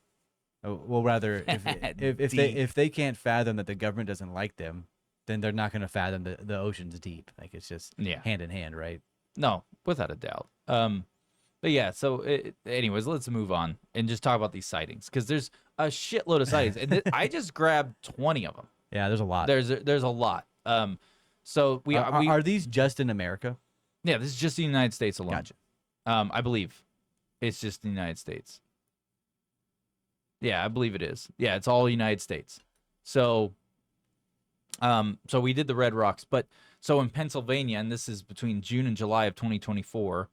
well, rather, if they can't fathom that the government doesn't like them, then they're not going to fathom the ocean's deep. Like, it's just hand in hand, right? No, without a doubt. But yeah, so anyways, let's move on and just talk about these sightings, because there's a shitload of sightings. And I just grabbed 20 of them. Yeah, there's a lot. There's a lot. So are these just in America? Yeah, this is just the United States alone. Gotcha. I believe it's just the United States. Yeah, I believe it is. Yeah, it's all United States. So we did the Red Rocks, but so in Pennsylvania, and this is between June and July of 2024,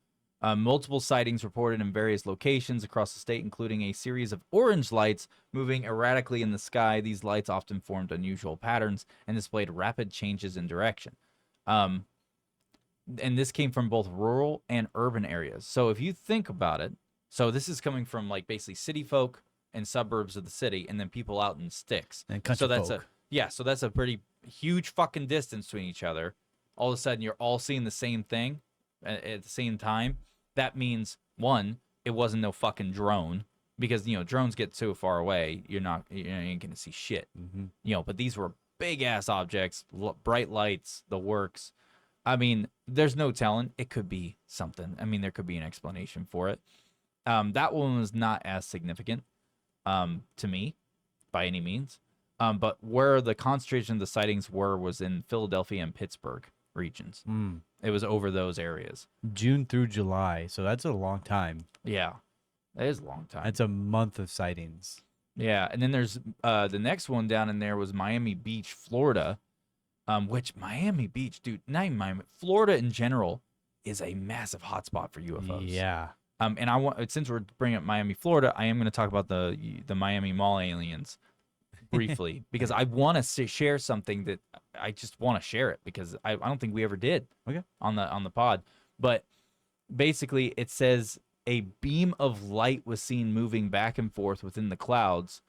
multiple sightings reported in various locations across the state, including a series of orange lights moving erratically in the sky. These lights often formed unusual patterns and displayed rapid changes in direction. And this came from both rural and urban areas. So if you think about it, so this is coming from like basically city folk and suburbs of the city, and then people out in sticks. And country folk. So that's a pretty huge fucking distance between each other. all of a sudden you're all seeing the same thing at the same time, that means one, it wasn't no fucking drone because drones get so far away, you ain't gonna see shit. But these were big ass objects, bright lights, the works. I mean, there's no telling. It could be something. I mean, there could be an explanation for it. That one was not as significant to me by any means. But where the concentration of the sightings was in Philadelphia and Pittsburgh regions. It was over those areas. June through July, so that's a long time. Yeah, that is a long time. That's a month of sightings. Yeah, and then there's the next one down in there was Miami Beach, Florida, which Miami Beach, dude, not even Miami, Florida in general is a massive hotspot for UFOs. Yeah. And I want, since we're bringing up Miami, Florida, I am going to talk about the Miami Mall aliens briefly because I want to share something that I just want to share it because I don't think we ever did on the pod. But basically, it says a beam of light was seen moving back and forth within the clouds,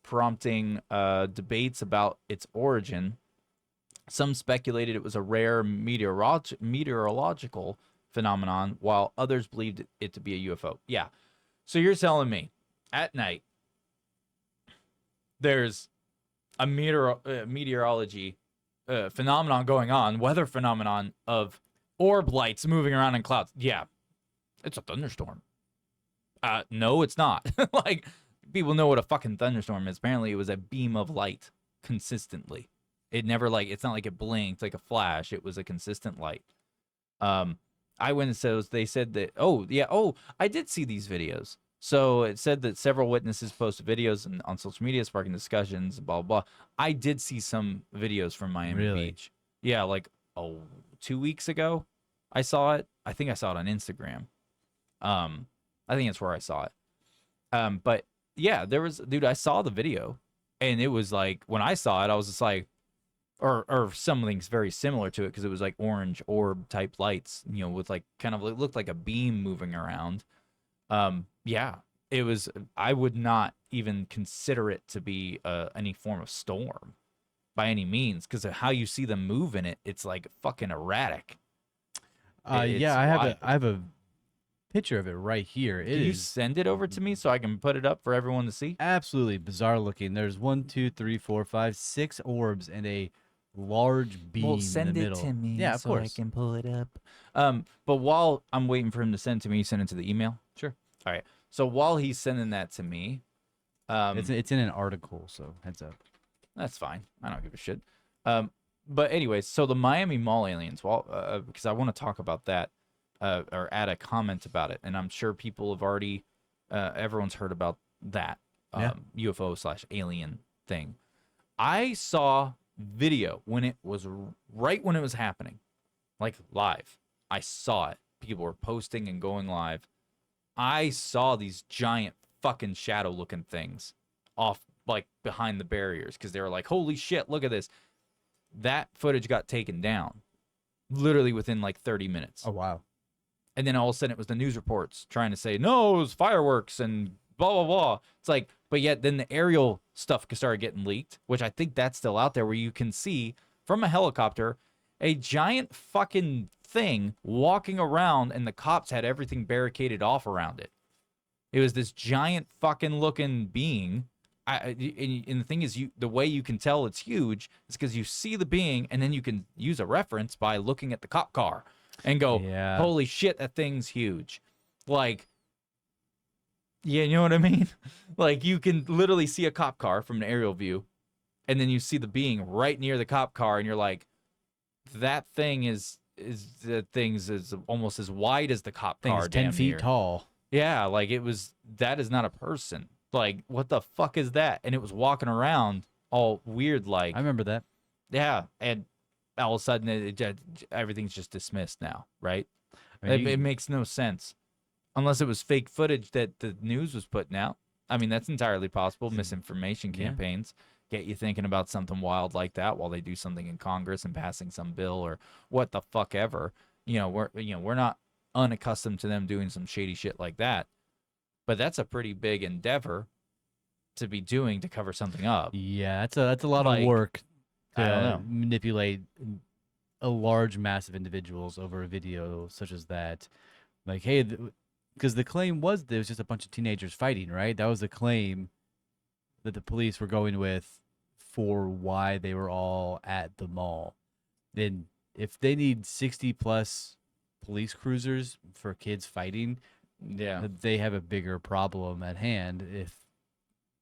prompting debates about its origin. Some speculated it was a rare meteorological phenomenon, while others believed it to be a UFO. Yeah. So you're telling me at night there's a meteorology phenomenon going on, weather phenomenon of orb lights moving around in clouds. Yeah. It's a thunderstorm. No, it's not. Like, people know what a fucking thunderstorm is. Apparently, it was a beam of light consistently. It never, it's not like it blinked like a flash. It was a consistent light. Eyewitnesses, they said that, I did see these videos. So it said that several witnesses posted videos on social media sparking discussions, blah, blah, blah. I did see some videos from Miami Beach. Yeah, 2 weeks ago, I saw it. I think I saw it on Instagram. I think that's where I saw it. But yeah, I saw the video, and it was like, when I saw it, I was just like, or something's very similar to it because it was like orange orb type lights, with kind of it looked like a beam moving around. Yeah, it was. I would not even consider it to be any form of storm by any means because of how you see them move in it. It's like fucking erratic. Yeah, I have a picture of it right here. Can you send it over to me so I can put it up for everyone to see? Absolutely bizarre looking. There's 1, 2, 3, 4, 5, 6 orbs and a large beam in the middle. Send it to me, yeah, of so course. I can pull it up. But while I'm waiting for him to send it to me, you send it to the email. Sure. All right. So while he's sending that to me, it's in an article, so heads up. That's fine. I don't give a shit. But anyways, so the Miami Mall aliens. Well, because I want to talk about that, or add a comment about it, and I'm sure people have already, everyone's heard about that UFO/alien thing. I saw video when it was right when it was happening, like live. I saw it. People were posting and going live. I saw these giant fucking shadow looking things off behind the barriers because they were like, holy shit, look at this. That footage got taken down literally within 30 minutes. Oh, wow. And then all of a sudden it was the news reports trying to say, no, it was fireworks and blah, blah, blah. It's like, but yet then the aerial stuff started getting leaked, which I think that's still out there where you can see from a helicopter a giant fucking thing walking around and the cops had everything barricaded off around it. It was this giant fucking looking being. And the thing is, the way you can tell it's huge is because you see the being and then you can use a reference by looking at the cop car and go, holy shit, that thing's huge. Yeah, you know what I mean? You can literally see a cop car from an aerial view, and then you see the being right near the cop car, and you're like, that thing is almost as wide as the cop car. Thing's 10 feet tall. Yeah, that is not a person. What the fuck is that? And it was walking around all weird I remember that. Yeah, and all of a sudden everything's just dismissed now, right? I mean, it makes no sense. Unless it was fake footage that the news was putting out. I mean, that's entirely possible. Misinformation campaigns get you thinking about something wild like that while they do something in Congress and passing some bill or what the fuck ever. We're not unaccustomed to them doing some shady shit like that. But that's a pretty big endeavor to be doing to cover something up. Yeah, that's a lot of work I don't know. to manipulate a large mass of individuals over a video such as that. Like, hey, because the claim was there was just a bunch of teenagers fighting, right? That was the claim that the police were going with for why they were all at the mall. Then, if they need 60 plus police cruisers for kids fighting, Yeah. they have a bigger problem at hand if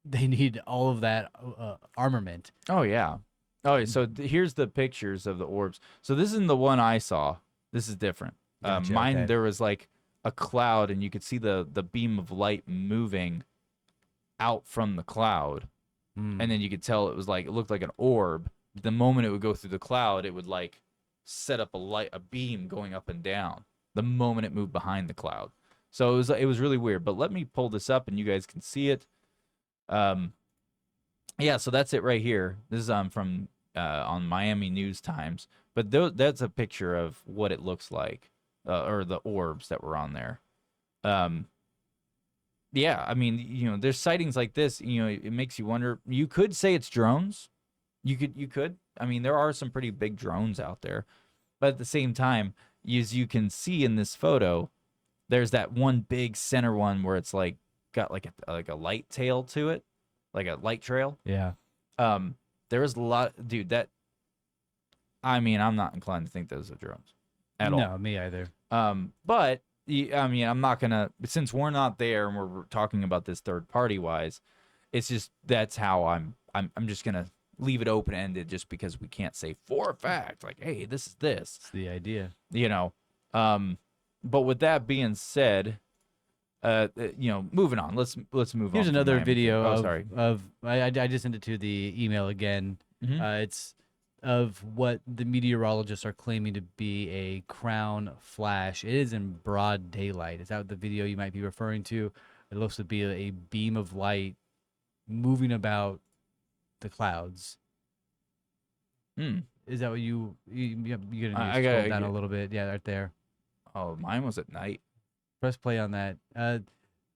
they need all of that armament. Oh yeah. Oh, yeah. So here's the pictures of the orbs. So this isn't the one I saw. This is different. Gotcha, Mine, okay. there was like a cloud, and you could see the beam of light moving out from the cloud, Hmm. and then you could tell it was like it looked like an orb. The moment it would go through the cloud, it would like set up a beam going up and down. The moment it moved behind the cloud, so it was really weird. But let me pull this up, and you guys can see it. Yeah, so that's it right here. This is from on Miami News Times, but that's a picture of what it looks like, or the orbs that were on there. Um, yeah, I mean, there's sightings like this. It makes you wonder. You could say it's drones. You could. I mean, there are some pretty big drones out there, but at the same time, as you can see in this photo, there's that one big center one where it's like got like a light tail to it, like a light trail. Yeah. There was a lot, dude. I mean, I'm not inclined to think those are drones at all. No, me either. But I mean, I'm not gonna, since we're not there and we're talking about this third party wise. It's just that's how I'm just gonna leave it open ended, just because we can't say for a fact like, hey, this is this. It's the idea. You know. But with that being said, moving on. Let's move on. Here's from another Miami. video Oh, sorry. I just sent it to the email again. Mhm. It's of what the meteorologists are claiming to be a crown flash. It is in broad daylight. Is that the video you might be referring to? It looks to be a beam of light moving about the clouds. Hmm. Is that what you're gonna do? I Scroll gotta down a get- little bit. Yeah, right there. Oh, mine was at night. Press play on that. Is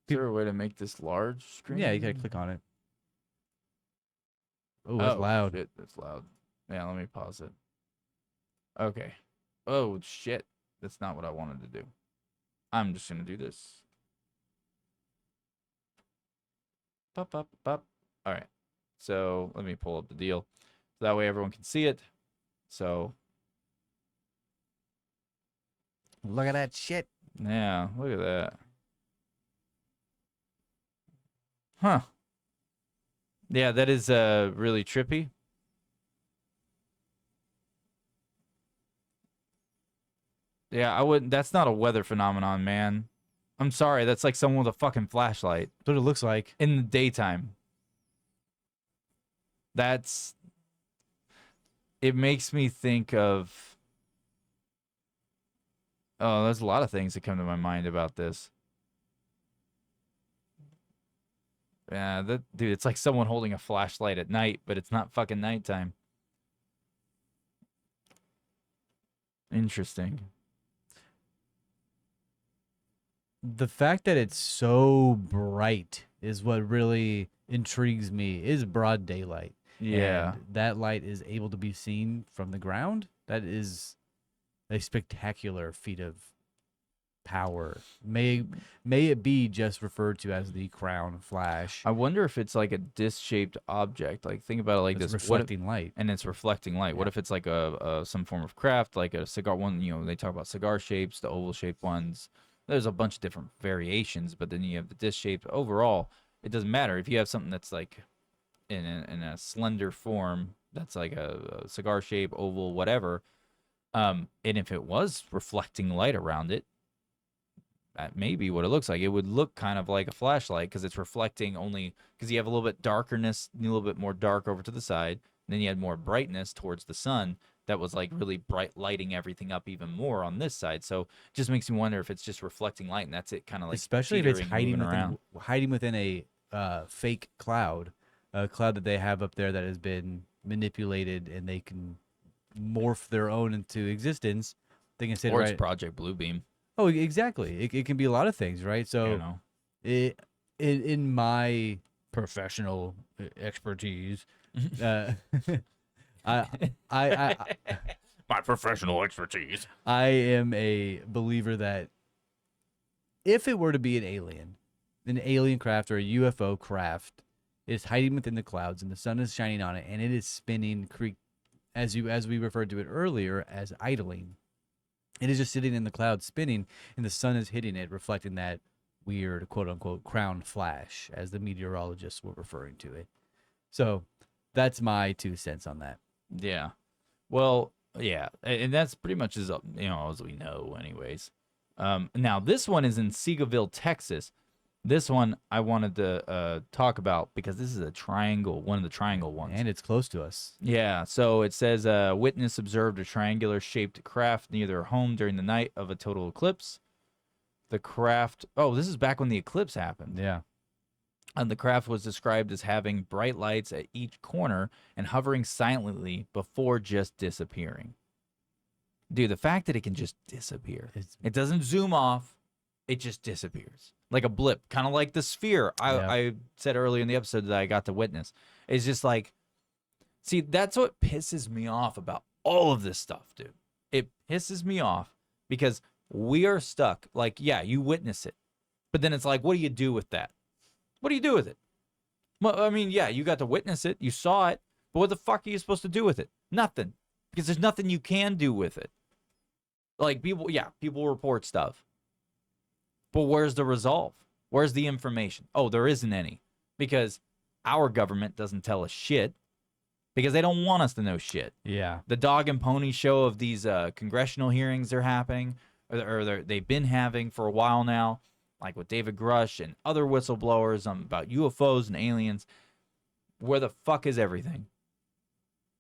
there a way to make this large screen? Yeah, you gotta click on it. Oh, that's loud. Shit, that's loud. Yeah, let me pause it. Okay. Oh shit, that's not what I wanted to do. I'm just gonna do this. Pop, pop, pop. All right. So let me pull up the deal. So that way everyone can see it. So Look at that shit. yeah, look at that. Huh. Yeah, that is really trippy. Yeah, I wouldn't. That's not a weather phenomenon, man. I'm sorry. That's like someone with a fucking flashlight That's what it looks like. in the daytime. That's. It makes me think of. Oh, there's a lot of things that come to my mind about this. Yeah, dude, it's like someone holding a flashlight at night, but it's not fucking nighttime. Interesting. The fact that it's so bright is what really intrigues me. Is broad daylight. Yeah. And that light is able to be seen from the ground. That is a spectacular feat of power. May it be just referred to as the crown flash. I wonder if it's like a disc-shaped object. Like, think about it like It's this. What if- reflecting light. and it's reflecting light. What Yeah. if it's like a some form of craft, like a cigar one? They talk about cigar shapes, the oval shaped ones. There's a bunch of different variations, but then you have the disc shaped. Overall, it doesn't matter if you have something that's like in a slender form, that's like a cigar shape, oval, whatever. And if it was reflecting light around it, that may be what it looks like. It would look kind of like a flashlight because it's reflecting only because you have a little bit darkness, a little bit more dark over to the side. And then you had more brightness towards the sun that was like really bright, lighting everything up even more on this side. So it just makes me wonder if it's just reflecting light and that's it, kind of like Especially if it's teetering, moving hiding within a fake cloud, a cloud that they have up there that has been manipulated and they can morph their own into existence. They can sit or right. it's Project Bluebeam. Oh, exactly. It can be a lot of things, right? So in my professional expertise, uh, I My professional expertise. I am a believer that if it were to be an alien craft or a UFO craft is hiding within the clouds and the sun is shining on it and it is spinning, as we referred to it earlier as idling. It is just sitting in the clouds spinning and the sun is hitting it, reflecting that weird quote unquote crown flash, as the meteorologists were referring to it. So that's my 2 cents on that. Yeah. Well, yeah, and that's pretty much as as we know, anyways. Now this one is in Seagoville, Texas. This one I wanted to talk about because this is one of the triangle ones. And it's close to us. Yeah, so it says a witness observed a triangular-shaped craft near their home during the night of a total eclipse. The craft, this is back when the eclipse happened. Yeah. And the craft was described as having bright lights at each corner and hovering silently before just disappearing. Dude, the fact that it can just disappear. It doesn't zoom off. It just disappears. Like a blip. Kind of like the sphere I said earlier in the episode that I got to witness. It's just like, see, that's what pisses me off about all of this stuff, dude. It pisses me off because we are stuck. Like, yeah, you witness it. But then it's like, what do you do with that? What do you do with it? Well, I mean, yeah, you got to witness it. You saw it. But what the fuck are you supposed to do with it? Nothing. Because there's nothing you can do with it. Like, people report stuff. But where's the resolve? Where's the information? Oh, there isn't any. Because our government doesn't tell us shit. Because they don't want us to know shit. Yeah. The dog and pony show of these congressional hearings are happening, or they've been having for a while now, like with David Grush and other whistleblowers about UFOs and aliens. Where the fuck is everything?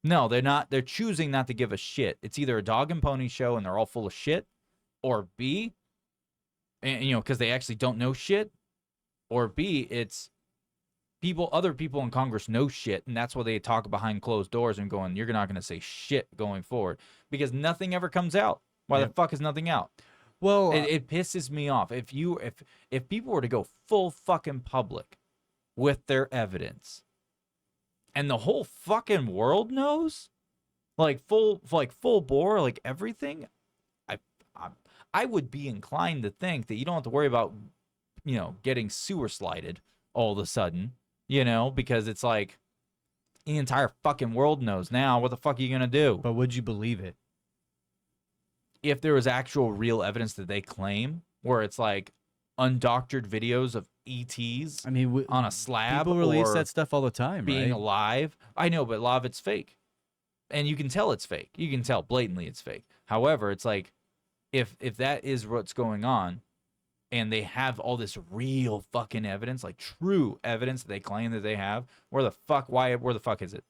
No, they're not. They're choosing not to give a shit. It's either a dog and pony show and they're all full of shit, or B, and, because they actually don't know shit, or B, it's other people in Congress know shit, and that's why they talk behind closed doors and going, you're not going to say shit going forward, because nothing ever comes out. Why the fuck is nothing out? Well, it pisses me off. If people were to go full fucking public with their evidence, and the whole fucking world knows, like full bore, like everything, I would be inclined to think that you don't have to worry about, getting sewer slided all of a sudden, because it's like the entire fucking world knows now. What the fuck are you gonna do? but would you believe it? If there was actual real evidence that they claim, where it's like undoctored videos of ETs, I mean, on a slab, people release or that stuff all the time, being right? alive. I know, but a lot of it's fake, and you can tell it's fake. You can tell blatantly it's fake. However, it's like, if that is what's going on, and they have all this real fucking evidence, like true evidence that they claim that they have, where the fuck is it?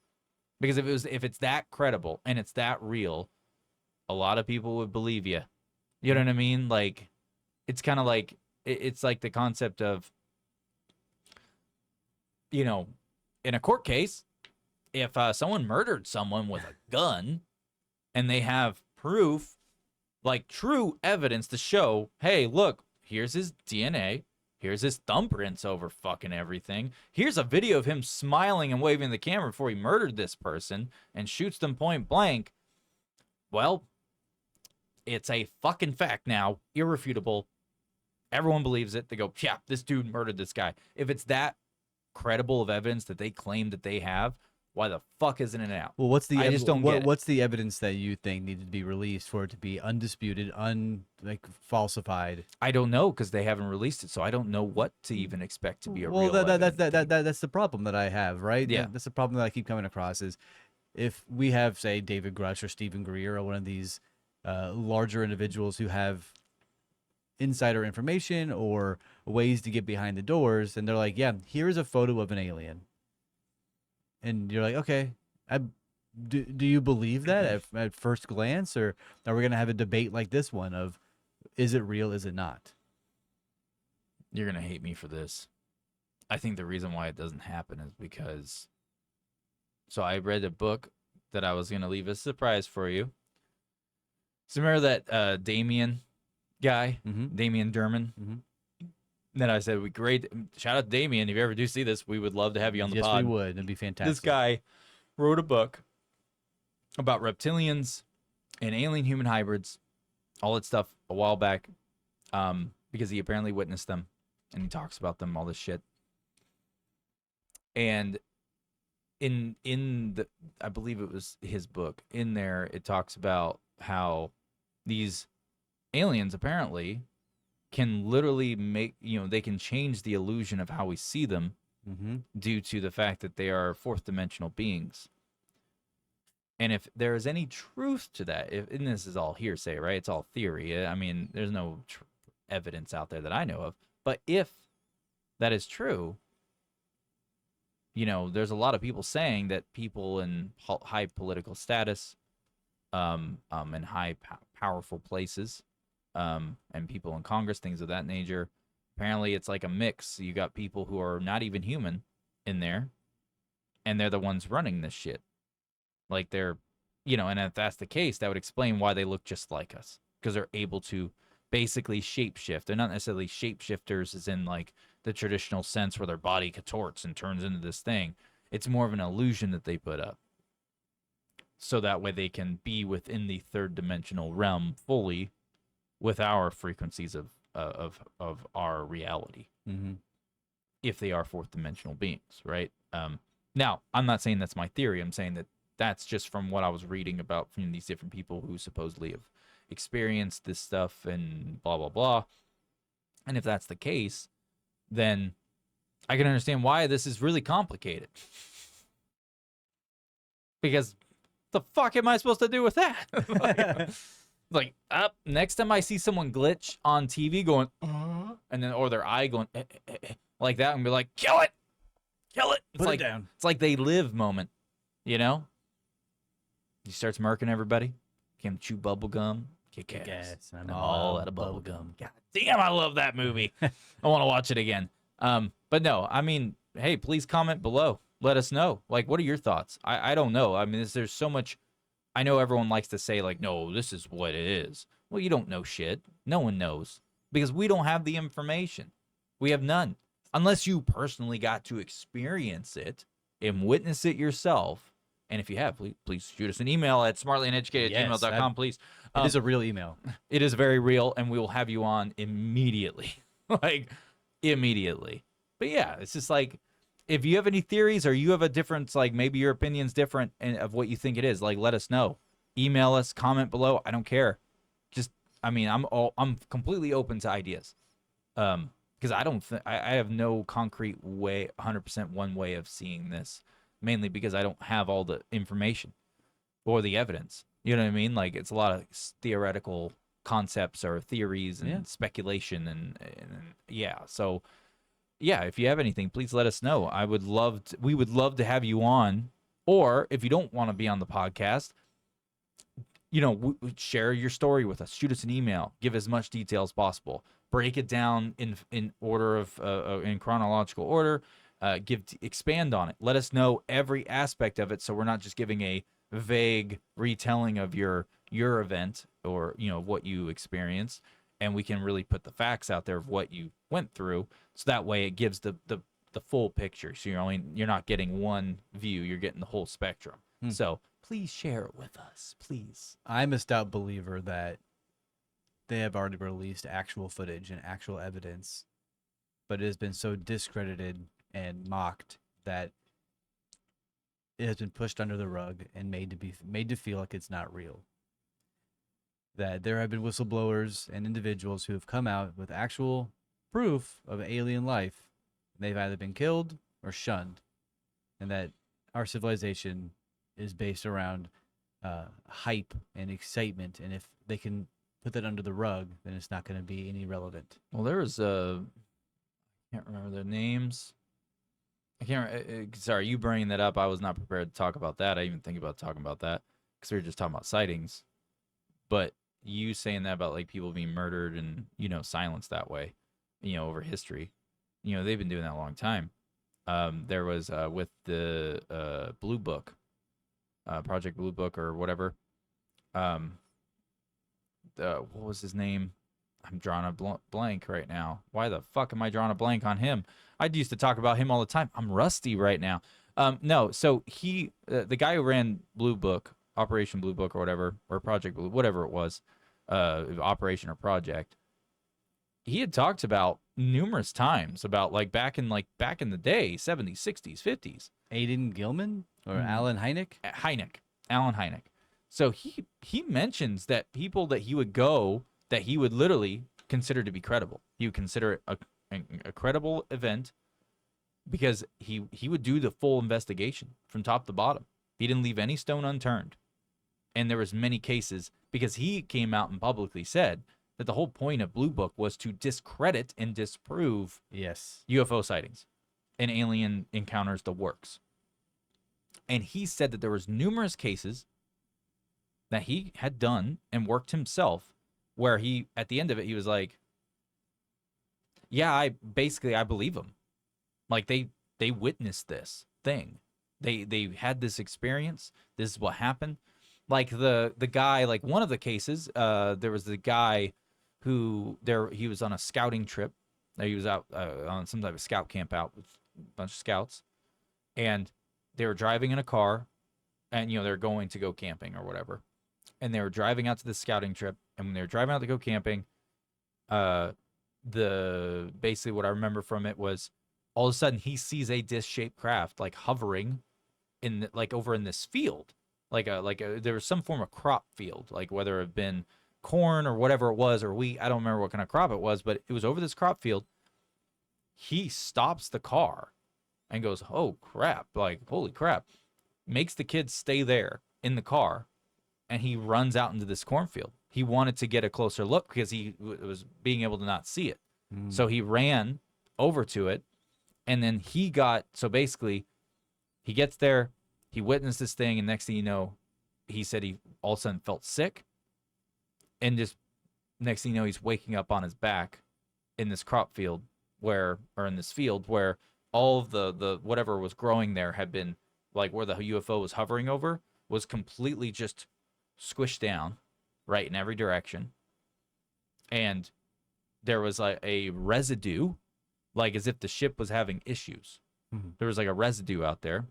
Because if it's that credible and it's that real, a lot of people would believe you. You know what I mean? Like, it's kind of like, it's like the concept of, in a court case, if someone murdered someone with a gun and they have proof, like true evidence to show, hey, look, here's his DNA. Here's his thumbprints over fucking everything. Here's a video of him smiling and waving the camera before he murdered this person and shoots them point blank. Well, it's a fucking fact now, irrefutable. Everyone believes it. They go, yeah, this dude murdered this guy. If it's that credible of evidence that they claim that they have, why the fuck isn't it out? Well, I just don't get it. What's the evidence that you think needed to be released for it to be undisputed, falsified? I don't know, because they haven't released it, so I don't know what to even expect to be a real That's the problem that I have, right? Yeah. That's the problem that I keep coming across is if we have, say, David Grush or Stephen Greer or one of these larger individuals who have insider information or ways to get behind the doors, and they're like, yeah, here's a photo of an alien. And you're like, okay, do you believe that at first glance, or are we going to have a debate like this one of, is it real, is it not? You're going to hate me for this. I think the reason why it doesn't happen is because, so I read a book that I was going to leave as a surprise for you. So remember that Damien guy, Damien Derman? Then I said, great. Shout out to Damien. If you ever do see this, we would love to have you on the pod. Yes, we would. It'd be fantastic. This guy wrote a book about reptilians and alien human hybrids, all that stuff a while back, because he apparently witnessed them, and he talks about them, all this shit. And in the, I believe it was his book, in there it talks about how these aliens apparently can literally make, they can change the illusion of how we see them due to the fact that they are fourth dimensional beings. And if there is any truth to that, and this is all hearsay, right? It's all theory. I mean, there's no evidence out there that I know of. But if that is true, there's a lot of people saying that people in high political status, and high powerful places, and people in Congress, things of that nature, apparently it's like a mix. You got people who are not even human in there, and they're the ones running this shit. Like they're, and if that's the case, that would explain why they look just like us, because they're able to basically shapeshift. They're not necessarily shapeshifters as in like the traditional sense where their body contorts and turns into this thing. It's more of an illusion that they put up, so that way they can be within the third dimensional realm fully with our frequencies of our reality. If they are fourth dimensional beings, right? Now, I'm not saying that's my theory. I'm saying that that's just from what I was reading about from these different people who supposedly have experienced this stuff and blah, blah, blah. And if that's the case, then I can understand why this is really complicated. Because the fuck am I supposed to do with that? like up next time I see someone glitch on TV going, and then, or their eye going, like that, and be like, kill it. It's Put like, it down. It's like they live moment, He starts murking everybody. Can't chew bubble gum. Kick ass. I'm all out of bubble gum. God damn, I love that movie. I want to watch it again. But no, I mean, hey, please comment below. Let us know. Like, what are your thoughts? I don't know. I mean, there's so much. I know everyone likes to say, like, no, this is what it is. Well, you don't know shit. No one knows. Because we don't have the information. We have none. Unless you personally got to experience it and witness it yourself. And if you have, please shoot us an email at smartlyandeducated@gmail.com, please. It is a real email. It is very real, and we will have you on immediately. Like, immediately. But yeah, it's just like, if you have any theories or you have a difference, like maybe your opinion's different of what you think it is, like, let us know. Email us, comment below. I don't care. Just, I mean, I'm completely open to ideas. Because I have no concrete way, 100% one way of seeing this. Mainly because I don't have all the information or the evidence. You know what I mean? Like, it's a lot of theoretical concepts or theories and speculation and yeah. So yeah, if you have anything, please let us know. We would love to have you on. Or if you don't want to be on the podcast, share your story with us. Shoot us an email. Give as much detail as possible. Break it down in order of in chronological order. Expand on it. Let us know every aspect of it, so we're not just giving a vague retelling of your event or what you experienced, and we can really put the facts out there of what you went through, so that way it gives the full picture. So you're not getting one view, you're getting the whole spectrum. So please share it with us, please. I'm a stout believer that they have already released actual footage and actual evidence, but it has been so discredited and mocked that it has been pushed under the rug and made to feel like it's not real. That there have been whistleblowers and individuals who have come out with actual proof of alien life. They've either been killed or shunned, and that our civilization is based around hype and excitement, and if they can put that under the rug, then it's not going to be any relevant. Well, there was I can't remember their names. I can't. Sorry, you bringing that up. I was not prepared to talk about that. I even think about talking about that because we were just talking about sightings. But you saying that about like people being murdered and silenced that way, over history, they've been doing that a long time. There was with the Blue Book, Project Blue Book or whatever. What was his name? I'm drawing a blank right now. Why the fuck am I drawing a blank on him? I used to talk about him all the time. I'm rusty right now. No, so he, the guy who ran Blue Book, Operation Blue Book or whatever, or Project Blue, whatever it was, Operation or Project, he had talked about numerous times about back in the day, 70s, 60s, 50s. Aiden Gilman or Alan Hynek? Alan Hynek. So he mentions that people that he would go, that he would literally consider to be credible. He would consider it a credible event because he would do the full investigation from top to bottom. He didn't leave any stone unturned. And there was many cases because he came out and publicly said that the whole point of Blue Book was to discredit and disprove UFO sightings and alien encounters, the works. And he said that there was numerous cases that he had done and worked himself where he, at the end of it, he was like, yeah, I believe them. Like they witnessed this thing. They had this experience. This is what happened. Like the guy, like one of the cases, there was the guy he was on a scouting trip. He was out on some type of scout camp out with a bunch of scouts, and they were driving in a car, and they're going to go camping or whatever, and they were driving out to the scouting trip, and when they were driving out to go camping, basically what I remember from it was all of a sudden he sees a disc-shaped craft like hovering in over in this field, there was some form of crop field, like whether it had been corn or whatever it was, or wheat. I don't remember what kind of crop it was, but it was over this crop field. He stops the car and goes, oh crap, like holy crap, makes the kids stay there in the car, and he runs out into this cornfield. He wanted to get a closer look because he was being able to not see it. So he ran over to it, and then so basically he gets there, he witnessed this thing, and next thing you know, he said he all of a sudden felt sick, and just next thing you know, he's waking up on his back in this crop field or in this field where all of the whatever was growing there had been, like where the UFO was hovering over, was completely just squished down right in every direction. And there was a residue, like as if the ship was having issues. There was like a residue out there.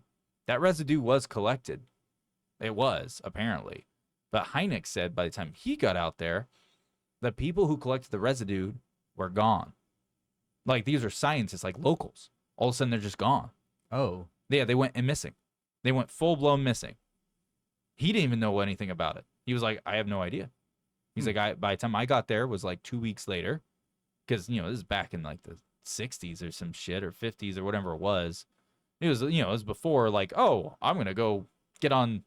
That residue was collected. It was, apparently. But Hynek said by the time he got out there, the people who collected the residue were gone. Like, these are scientists, like locals. All of a sudden, they're just gone. Oh. Yeah, they went missing. They went full-blown missing. He didn't even know anything about it. He was like, I have no idea. He's like, by the time I got there, it was like 2 weeks later. Because, this is back in like the 60s or some shit, or 50s or whatever it was. It was, it was before like, oh, I'm going to go get on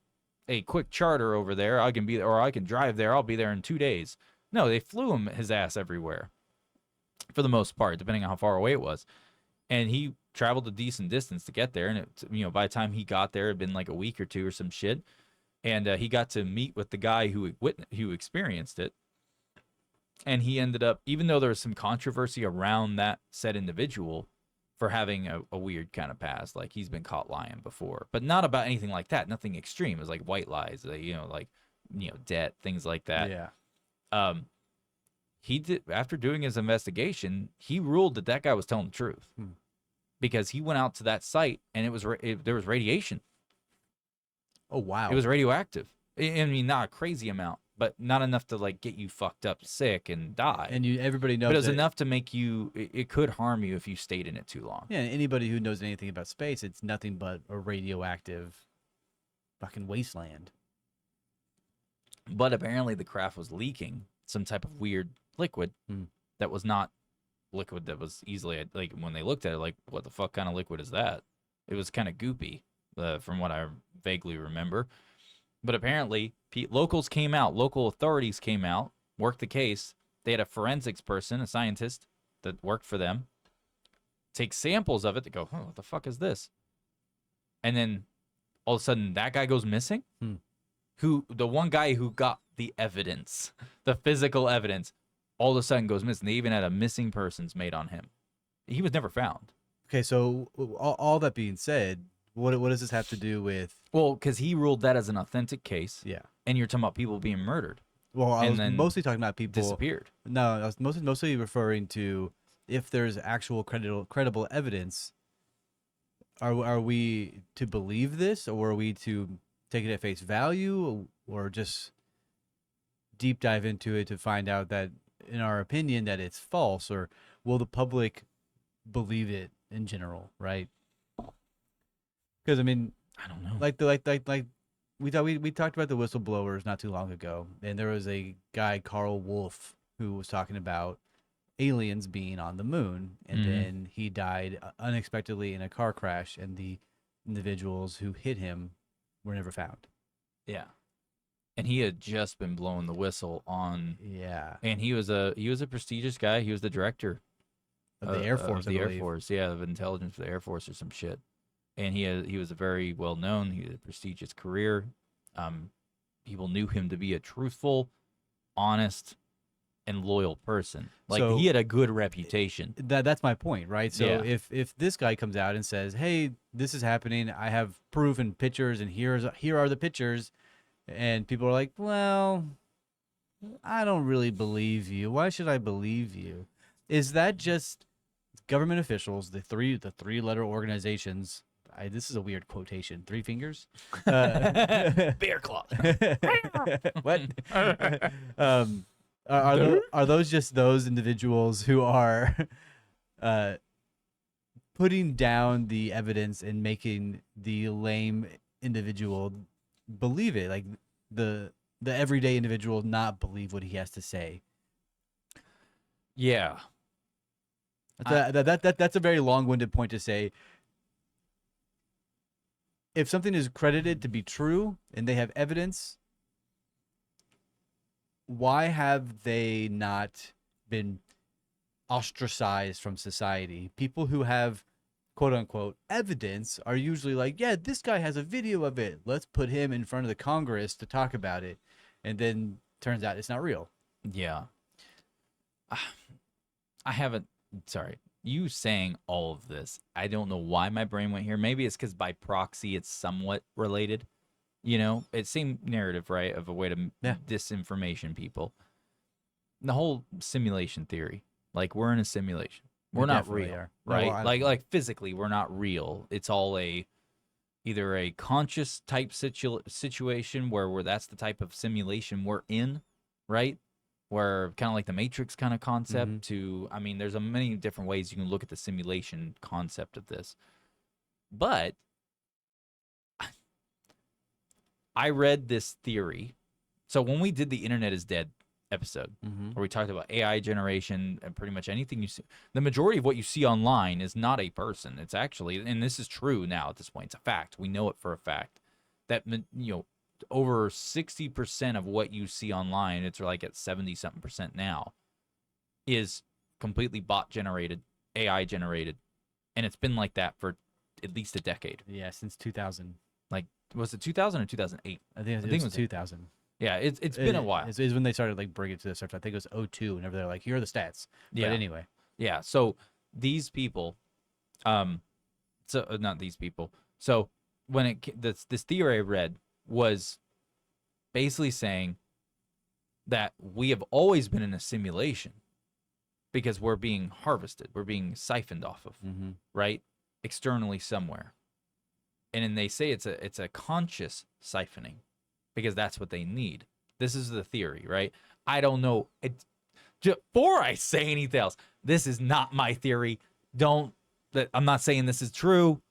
a quick charter over there. I can be there, or I can drive there. I'll be there in 2 days. No, they flew his ass everywhere for the most part, depending on how far away it was. And he traveled a decent distance to get there. And it, by the time he got there, it had been like a week or two or some shit. And he got to meet with the guy who experienced it. And he ended up, even though there was some controversy around that said individual for having a weird kind of past, like he's been caught lying before, but not about anything like that. Nothing extreme. It was like white lies, debt, things like that. Yeah. He did, after doing his investigation, he ruled that guy was telling the truth because he went out to that site and there was radiation. Oh, wow. It was radioactive. I mean, not a crazy amount, but not enough to like get you fucked up sick and die. And everybody knows but it was enough to make you, it could harm you if you stayed in it too long. Yeah, and anybody who knows anything about space, it's nothing but a radioactive fucking wasteland. But apparently the craft was leaking some type of weird liquid that was not liquid that was easily, like when they looked at it, like what the fuck kind of liquid is that? It was kind of goopy from what I vaguely remember. But apparently local authorities came out, worked the case. They had a forensics person, a scientist that worked for them, take samples of it to go, oh, what the fuck is this? And then all of a sudden that guy goes missing. The one guy who got the evidence, the physical evidence, all of a sudden goes missing. They even had a missing persons made on him. He was never found. Okay, so all that being said, what does this have to do with? Well, because he ruled that as an authentic case. Yeah. And you're talking about people being murdered. Well, I was mostly talking about people disappeared. No, I was mostly referring to if there's actual credible evidence. Are we to believe this, or are we to take it at face value or just deep dive into it to find out that, in our opinion, that it's false, or will the public believe it in general, right? Because I mean, I don't know. like we talked about the whistleblowers not too long ago, and there was a guy, Carl Wolf, who was talking about aliens being on the moon, and then he died unexpectedly in a car crash, and the individuals who hit him were never found. Yeah. And he had just been blowing the whistle on, Yeah, and he was a prestigious guy. He was the director of the Air Force, of the I Air believe. Force, yeah, of intelligence for the Air Force or some shit. And he was a very well known. He had a prestigious career. People knew him to be a truthful, honest, and loyal person. Like So- he had a good reputation. That's my point, right? So Yeah. if this guy comes out and says, "Hey, this is happening. I have proof and pictures, and here are the pictures," and people are like, "Well, I don't really believe you. Why should I believe you?" Is that just government officials, the three letter organizations? This is a weird quotation. Three fingers. Bear claw. What? Are those just those individuals who are putting down the evidence and making the lame individual believe it, like the everyday individual not believe what he has to say? Yeah. That's a very long-winded point to say. If something is credited to be true and they have evidence, why have they not been ostracized from society? People who have quote unquote evidence are usually like, yeah, this guy has a video of it. Let's put him in front of the Congress to talk about it. And then turns out it's not real. Yeah. I haven't, sorry, you saying all of this, I don't know why my brain went here. Maybe it's because by proxy it's somewhat related. You know, it's same narrative, right, of a way to Yeah. disinformation people. The whole simulation theory, like we're in a simulation. We We're not definitely real, are. right? Well, like physically, we're not real. It's all either a conscious type situation where that's the type of simulation we're in, right? Where kind of like the Matrix kind of concept to, I mean, there's a many different ways you can look at the simulation concept of this. But I read this theory. So when we did the Internet is Dead episode, where we talked about AI generation and pretty much anything you see, the majority of what you see online is not a person. It's actually, and this is true now at this point, it's a fact. We know it for a fact that, you know, over 60% of what you see online, it's like at 70-something% now, is completely bot generated, AI generated. And it's been like that for at least a decade. Yeah, since 2000. Like, was it 2000 or 2008? I think it it was was 2000. Yeah, it's been a while. It's when they started like bringing it to the surface. I think it was 02, whenever they're like, here are the stats. Yeah. But anyway. Yeah. So these people, so not these people. So when this theory I read was basically saying that we have always been in a simulation because we're being harvested, we're being siphoned off of, right, externally somewhere, and then they say it's a conscious siphoning because that's what they need. This is the theory, right? I don't know. Before I say anything else, this is not my theory. I'm not saying this is true.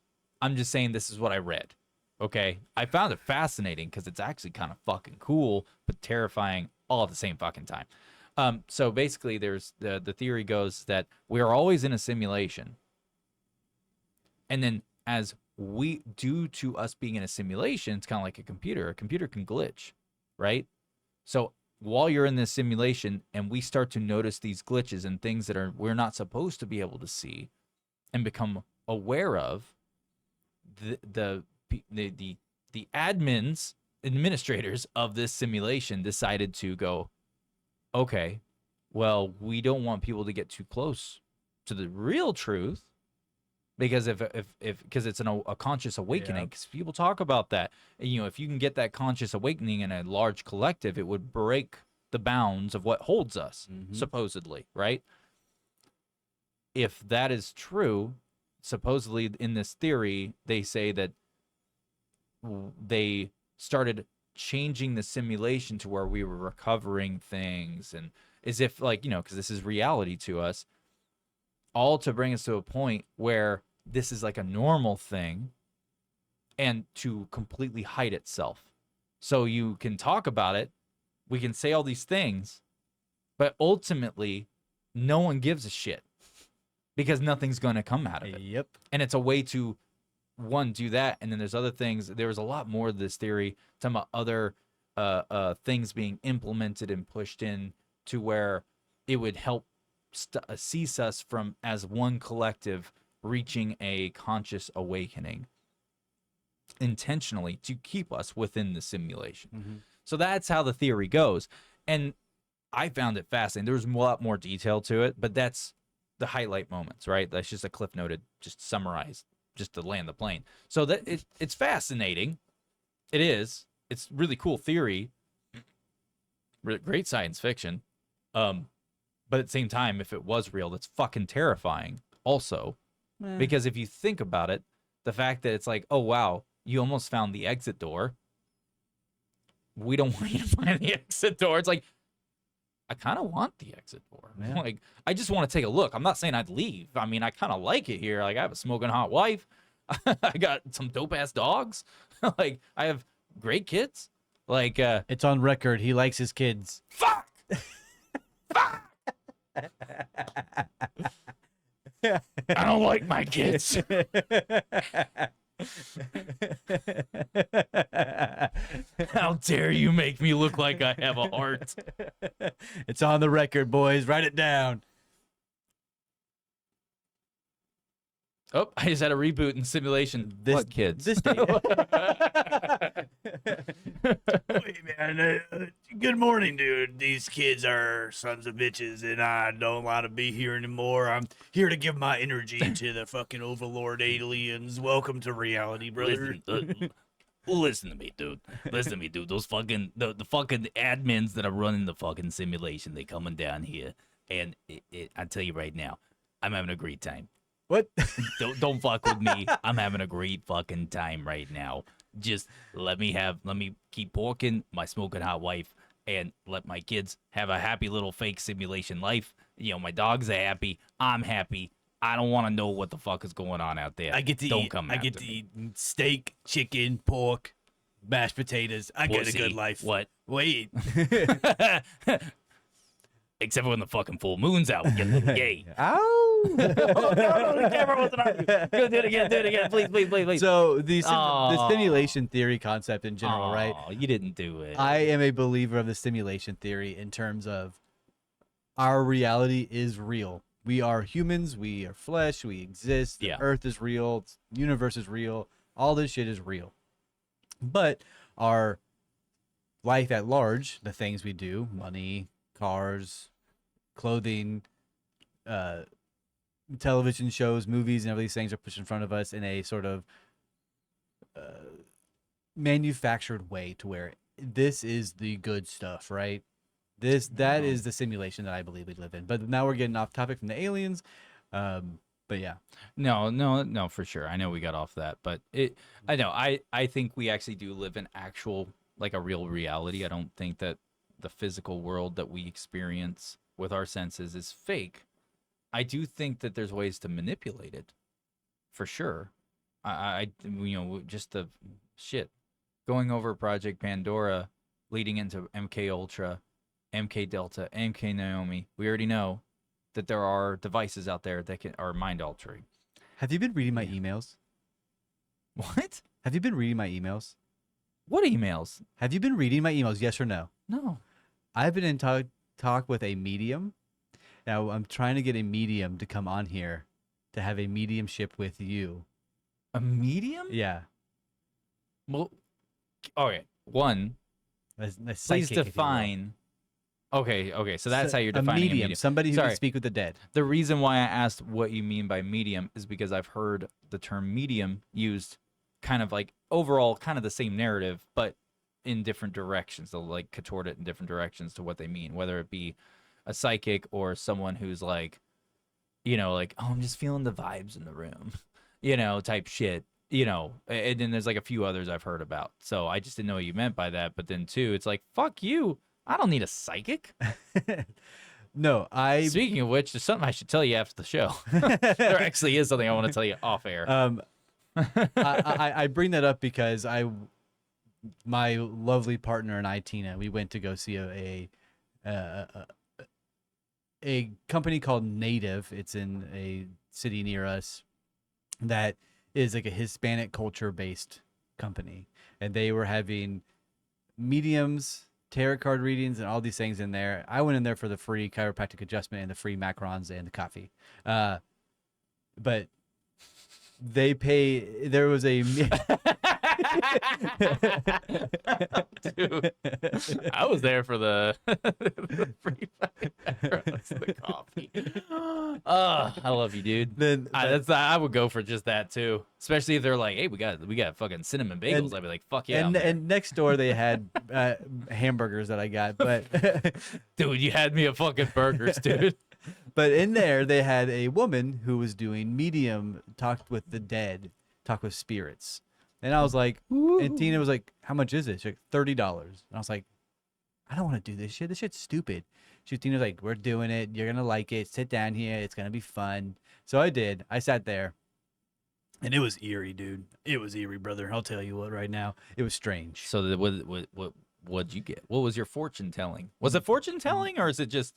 I'm just saying this is what I read. Okay? I found it fascinating because it's actually kind of fucking cool, but terrifying all at the same fucking time. So basically, there's the theory goes that we are always in a simulation. And then as due to us being in a simulation, it's kind of like a computer. A computer can glitch, right? So while you're in this simulation and we start to notice these glitches and things that we're not supposed to be able to see and become aware of, the administrators of this simulation decided to go, okay, well, we don't want people to get too close to the real truth. Because because it's a conscious awakening, because people talk about that, you know, if you can get that conscious awakening in a large collective, it would break the bounds of what holds us, supposedly, right? If that is true, supposedly in this theory, they say that they started changing the simulation to where we were recovering things, and as if like, because this is reality to us, all to bring us to a point where this is like a normal thing and to completely hide itself. So you can talk about it, we can say all these things, but ultimately no one gives a shit because nothing's going to come out of it. Yep. And it's a way to, one, do that. And then there's other things. There's a lot more of this theory talking about other things being implemented and pushed in to where it would help cease us from, as one collective, reaching a conscious awakening intentionally to keep us within the simulation. Mm-hmm. So that's how the theory goes. And I found it fascinating. There's a lot more detail to it, but that's the highlight moments, right? That's just a cliff noted, just summarized, just to land the plane. So that it's fascinating. It is. It's really cool theory. Great science fiction. But at the same time, if it was real, that's fucking terrifying also. Because if you think about it, the fact that it's like, oh, wow, you almost found the exit door. We don't want you to find the exit door. It's like, I kind of want the exit door. Yeah. Like, I just want to take a look. I'm not saying I'd leave. I mean, I kind of like it here. Like, I have a smoking hot wife. I got some dope-ass dogs. Like, I have great kids. Like, it's on record. He likes his kids. Fuck! Fuck! I don't like my kids. How dare you make me look like I have a heart? It's on the record, boys. Write it down. Oh, I just had a reboot in simulation. What kids? This day. Wait, man. Good morning, dude. These kids are sons of bitches, and I don't want to be here anymore. I'm here to give my energy to the fucking overlord aliens. Welcome to reality, brother. Listen to me, dude. Listen to me, dude. Those fucking the fucking admins that are running the fucking simulation, they coming down here, and I tell you right now, I'm having a great time. What? Don't fuck with me. I'm having a great fucking time right now. Just let me keep porking my smoking hot wife, and let my kids have a happy little fake simulation life. My dogs are happy. I'm happy. I don't want to know what the fuck is going on out there. I get to eat steak, chicken, pork, mashed potatoes. I get a good life. What? Wait. Except for when the fucking full moon's out, we get a little gay. Ow! Oh, no, the camera wasn't on you. Go do it again, please. So the simulation theory concept in general, right? Oh, you didn't do it. I am a believer of the simulation theory in terms of our reality is real. We are humans. We are flesh. We exist. The Earth is real. The universe is real. All this shit is real. But our life at large, the things we do, money, cars, clothing, television shows, movies, and all these things are pushed in front of us in a sort of manufactured way to where this is the good stuff, right? That is the simulation that I believe we live in. But now we're getting off topic from the aliens. But yeah. No, for sure. I know we got off that, but I think we actually do live in actual, like, a real reality. I don't think that the physical world that we experience with our senses is fake. I do think that there's ways to manipulate it, for sure. Just the shit going over Project Pandora, leading into MK Ultra, MK Delta, MK Naomi. We already know that there are devices out there that are mind altering. Have you been reading my emails? What? Have you been reading my emails? What emails? Have you been reading my emails? Yes or no? No. I've been in talk with a medium. Now I'm trying to get a medium to come on here to have a mediumship with you. A medium? Yeah. Well, okay. One, A please psychic, if you will. define. Okay. So that's how you're defining a medium. Somebody who can speak with the dead. The reason why I asked what you mean by medium is because I've heard the term medium used kind of like overall kind of the same narrative, but in different directions. They'll like contort it in different directions to what they mean, whether it be a psychic or someone who's like, like, oh, I'm just feeling the vibes in the room, type shit. you know, and then there's like a few others I've heard about. So I just didn't know what you meant by that. But then too, it's like, fuck you. I don't need a psychic. No, Speaking of which, there's something I should tell you after the show. There actually is something I want to tell you off air. I bring that up because my lovely partner and I, Tina, we went to go see a company called Native. It's in a city near us that is like a Hispanic culture based company, and they were having mediums, tarot card readings, and all these things in there. I went in there for the free chiropractic adjustment and the free macarons and the coffee. But they pay. There was a. Dude, I was there for the free the coffee. Oh, I love you, dude. Then I would go for just that too, especially if they're like, "Hey, we got fucking cinnamon bagels." I'd be like, "Fuck yeah!" and next door they had hamburgers that I got, but dude, you had me at fucking burgers, dude. but in there they had a woman who was doing medium, talked with the dead, talk with spirits. And I was like, and Tina was like, how much is it? She's like, $30. And I was like, I don't want to do this shit. This shit's stupid. Tina's like, we're doing it. You're going to like it. Sit down here. It's going to be fun. So I did. I sat there. And it was eerie, dude. It was eerie, brother. I'll tell you what right now. It was strange. So what'd you get? What was your fortune telling? Was it fortune telling or is it just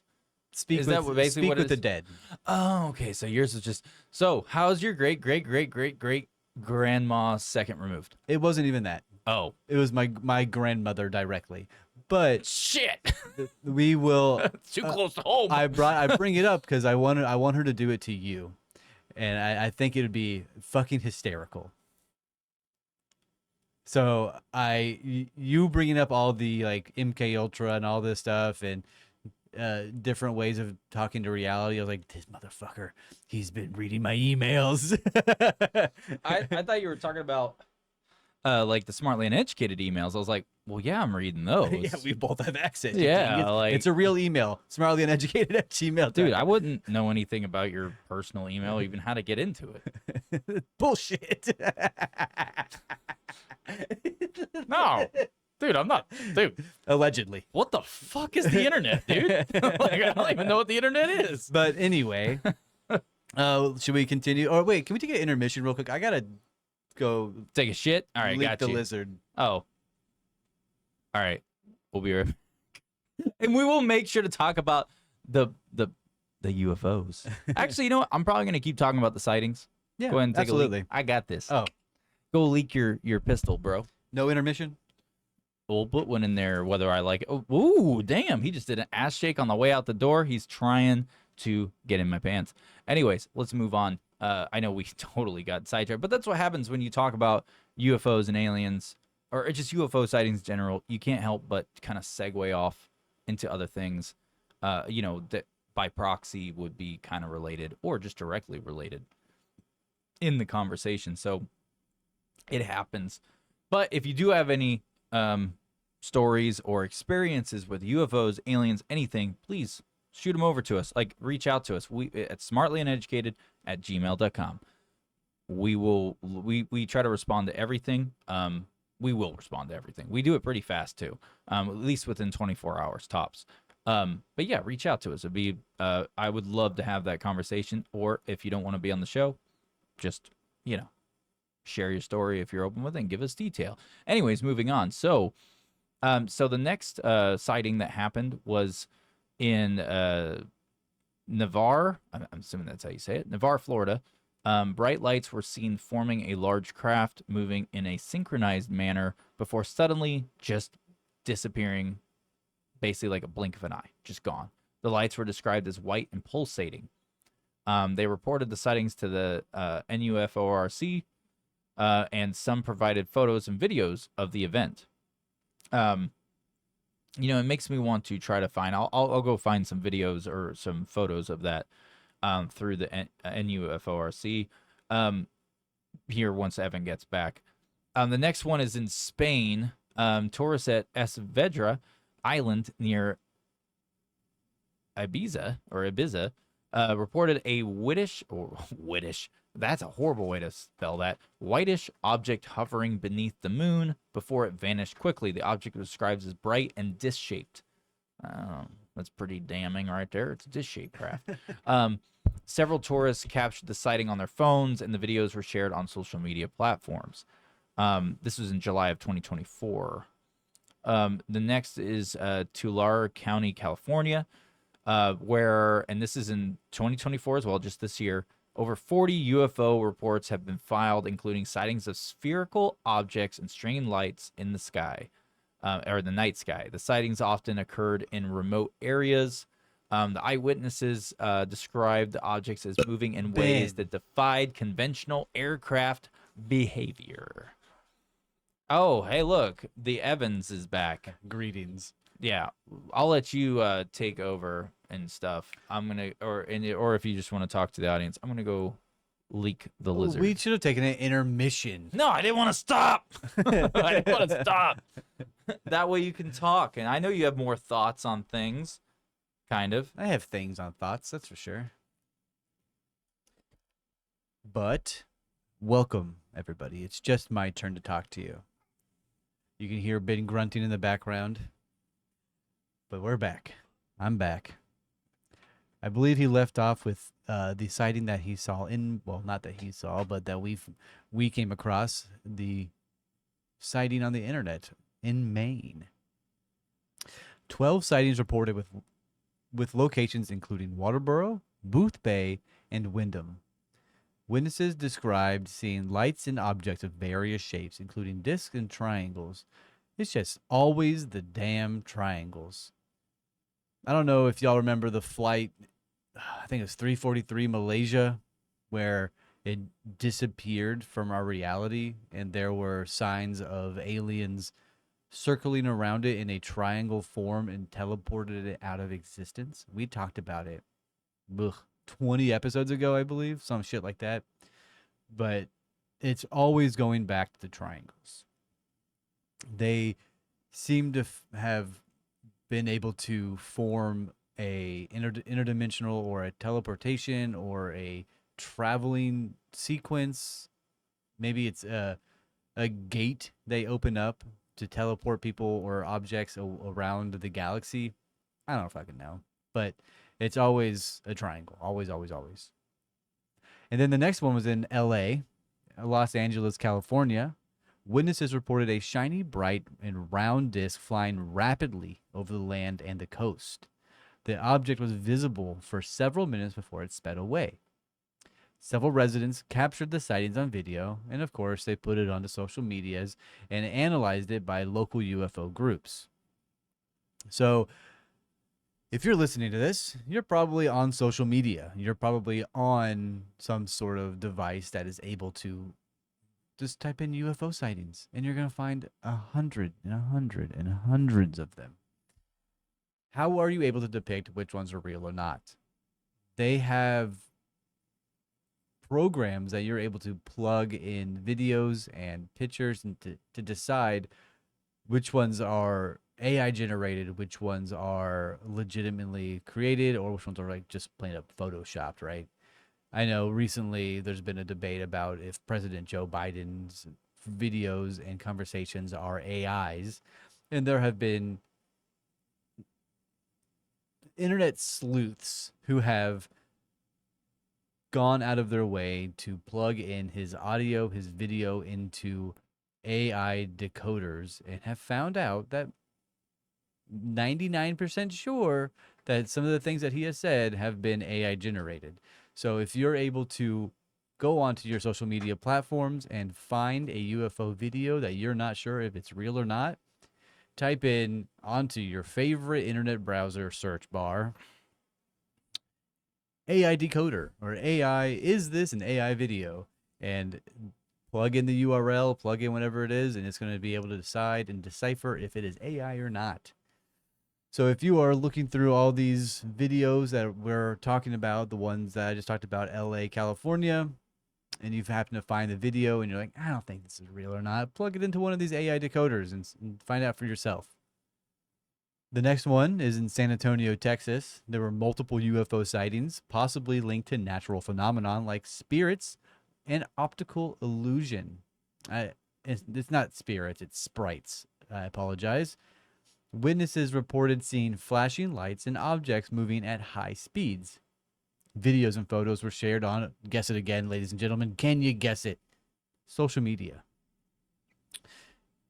Speak is with, that basically speak what with it the is? dead. Oh, okay. So yours is just so. How's your great grandma's second removed? It wasn't even that. Oh It was my grandmother directly. But shit! we will. It's too close to home. I bring it up because I want her to do it to you, and I think it would be fucking hysterical. So you bringing up all the like MK Ultra and all this stuff and different ways of talking to reality. I was like, this motherfucker, he's been reading my emails. I thought you were talking about like the smartly uneducated emails. I was like, well, yeah, I'm reading those. Yeah, we both have access. Yeah, like it's a real email. Smartly uneducated at Gmail. dude, I wouldn't know anything about your personal email, even how to get into it. Bullshit. No, dude, I'm not. Dude, Allegedly. what the fuck is the internet, dude? Like, I don't even know what the internet is. But anyway, should we continue? Or wait, can we take an intermission real quick? I gotta go Take a shit. All right, lick got the you. lizard. Oh, all right. We'll be right back. And we will make sure to talk about the UFOs. Actually, you know what? I'm probably gonna keep talking about the sightings. Yeah, Go ahead and take a absolutely. leak. I got this. Oh, Go leak your pistol, bro. no intermission. We'll put one in there whether I like it. Oh, ooh, damn. He just did an ass shake on the way out the door. He's trying to get in my pants. Anyways, let's move on. I know we totally got sidetracked, but that's what happens when you talk about UFOs and aliens or just UFO sightings in general. You can't help but kind of segue off into other things, you know, that by proxy would be kind of related or just directly related in the conversation. So it happens. But if you do have any stories or experiences with UFOs, aliens, anything, please shoot them over to us. Like, reach out to us. We at smartlyuneducated@gmail.com. We try to respond to everything. We will respond to everything. We do it pretty fast too, at least within 24 hours tops. But yeah, reach out to us. It'd be I would love to have that conversation. Or if you don't want to be on the show, just, you know, share your story if you're open with it and give us detail. Anyways, moving on. So the next sighting that happened was in Navarre. I'm assuming that's how you say it. Navarre, Florida. Bright lights were seen forming a large craft moving in a synchronized manner before suddenly just disappearing, basically like a blink of an eye, just gone. The lights were described as white and pulsating. They reported the sightings to the NUFORC, and some provided photos and videos of the event. You know, it makes me want to try to find. I'll go find some videos or some photos of that through the NUFORC here once Evan gets back. The next one is in Spain. Tourists at Esvedra Island near Ibiza reported a whitish, that's a horrible way to spell that, whitish object hovering beneath the moon before it vanished quickly. The object was described as bright and disc-shaped. That's pretty damning right there. It's a disc-shaped craft. Several tourists captured the sighting on their phones, and the videos were shared on social media platforms. This was in July of 2024. The next is Tulare County, California, where, and this is in 2024 as well, just this year, over 40 UFO reports have been filed, including sightings of spherical objects and strange lights in the sky, or the night sky. The sightings often occurred in remote areas. The eyewitnesses described the objects as moving in ways that defied conventional aircraft behavior. Oh, hey, look, the Evans is back. Greetings. Yeah, I'll let you take over and stuff. I'm gonna, or if you just want to talk to the audience, I'm gonna go leak the lizard. We should have taken an intermission. No, I didn't want to stop. I didn't want to stop. That way you can talk, and I know you have more thoughts on things. Kind of. I have things on thoughts, that's for sure. But welcome, everybody. It's just my turn to talk to you. You can hear Ben grunting in the background. But we're back. I'm back. I believe he left off with the sighting that he saw in, well, not that he saw, but that we came across, the sighting on the internet in Maine. 12 sightings reported with locations including Waterboro, Booth Bay, and Wyndham. Witnesses described seeing lights and objects of various shapes, including discs and triangles. It's just always the damn triangles. I don't know if y'all remember the flight, I think it was 343 Malaysia, where it disappeared from our reality, and there were signs of aliens circling around it in a triangle form and teleported it out of existence. We talked about it 20 episodes ago, I believe, some shit like that. But it's always going back to the triangles. They seem to have been able to form a interdimensional or a teleportation or a traveling sequence. Maybe it's a gate they open up to teleport people or objects around the galaxy. I don't fucking know. But it's always a triangle. Always, always, always. And then the next one was in L.A., Los Angeles, California. Witnesses reported a shiny, bright, and round disc flying rapidly over the land and the coast. The object was visible for several minutes before it sped away. Several residents captured the sightings on video, and of course, they put it onto social medias and analyzed it by local UFO groups. So, if you're listening to this, you're probably on social media. You're probably on some sort of device that is able to just type in UFO sightings, and you're going to find 100 and 100 and hundreds of them. How are you able to depict which ones are real or not? They have programs that you're able to plug in videos and pictures and to decide which ones are AI generated, which ones are legitimately created, or which ones are like just plain up photoshopped, right? I know recently there's been a debate about if President Joe Biden's videos and conversations are AIs, and there have been internet sleuths who have gone out of their way to plug in his audio, his video into AI decoders and have found out that 99% sure that some of the things that he has said have been AI generated. So if you're able to go onto your social media platforms and find a UFO video that you're not sure if it's real or not, type in onto your favorite internet browser search bar, AI decoder, or AI, is this an AI video? And plug in the URL, plug in whatever it is, and it's going to be able to decide and decipher if it is AI or not. So if you are looking through all these videos that we're talking about, the ones that I just talked about, LA, California, and you've happened to find the video and you're like, I don't think this is real or not, plug it into one of these AI decoders and find out for yourself. The next one is in San Antonio, Texas. There were multiple UFO sightings, possibly linked to natural phenomenon like spirits and optical illusion. It's not spirits, it's sprites. I apologize. Witnesses reported seeing flashing lights and objects moving at high speeds. Videos and photos were shared on, guess it again, ladies and gentlemen, can you guess it? Social media,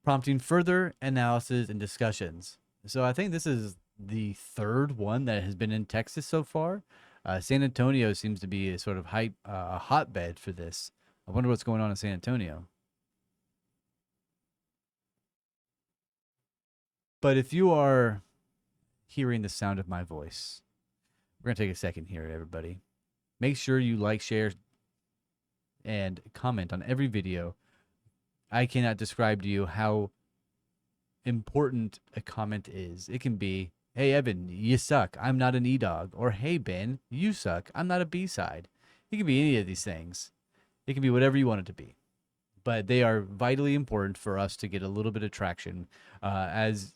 prompting further analysis and discussions. So I think this is the third one that has been in Texas so far. San Antonio seems to be a sort of a hotbed for this. I wonder what's going on in San Antonio. But if you are hearing the sound of my voice, we're going to take a second here, everybody. Make sure you like, share, and comment on every video. I cannot describe to you how important a comment is. It can be, hey, Evan, you suck. I'm not an E-dog. Or, hey, Ben, you suck. I'm not a B-side. It can be any of these things. It can be whatever you want it to be. But they are vitally important for us to get a little bit of traction. As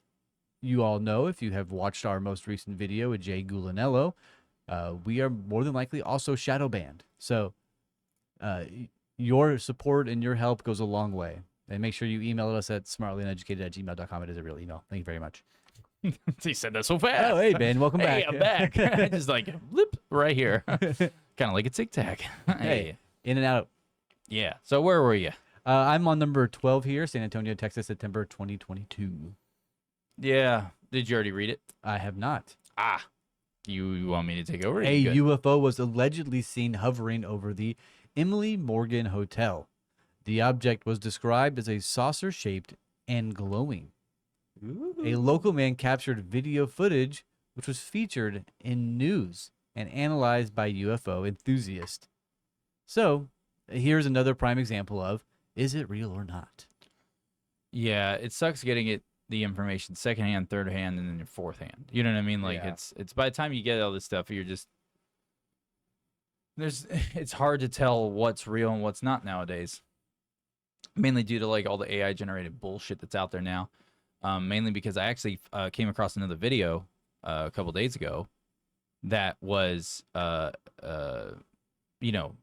you all know, if you have watched our most recent video with Jay Gulanello, we are more than likely also shadow banned. So your support and your help goes a long way. And make sure you email us at smartlyuneducated@gmail.com. It is a real email. Thank you very much. He said that so fast. Oh, hey, Ben. Welcome back. Hey, I'm back. Just like, blip, right here. Kind of like a Tic Tac. Hey, in and out. Yeah. So where were you? I'm on number 12 here, San Antonio, Texas, September 2022. Yeah. Did you already read it? I have not. Ah. You want me to take over? A UFO was allegedly seen hovering over the Emily Morgan Hotel. The object was described as a saucer-shaped and glowing. Ooh. A local man captured video footage, which was featured in news and analyzed by UFO enthusiasts. So, here's another prime example of, is it real or not? Yeah, it sucks getting the information secondhand, third hand, and then your fourth hand. You know what I mean? Like Yeah. it's by the time you get all this stuff, you're just it's hard to tell what's real and what's not nowadays. Mainly due to like all the AI generated bullshit that's out there now. Mainly because I actually came across another video a couple days ago that was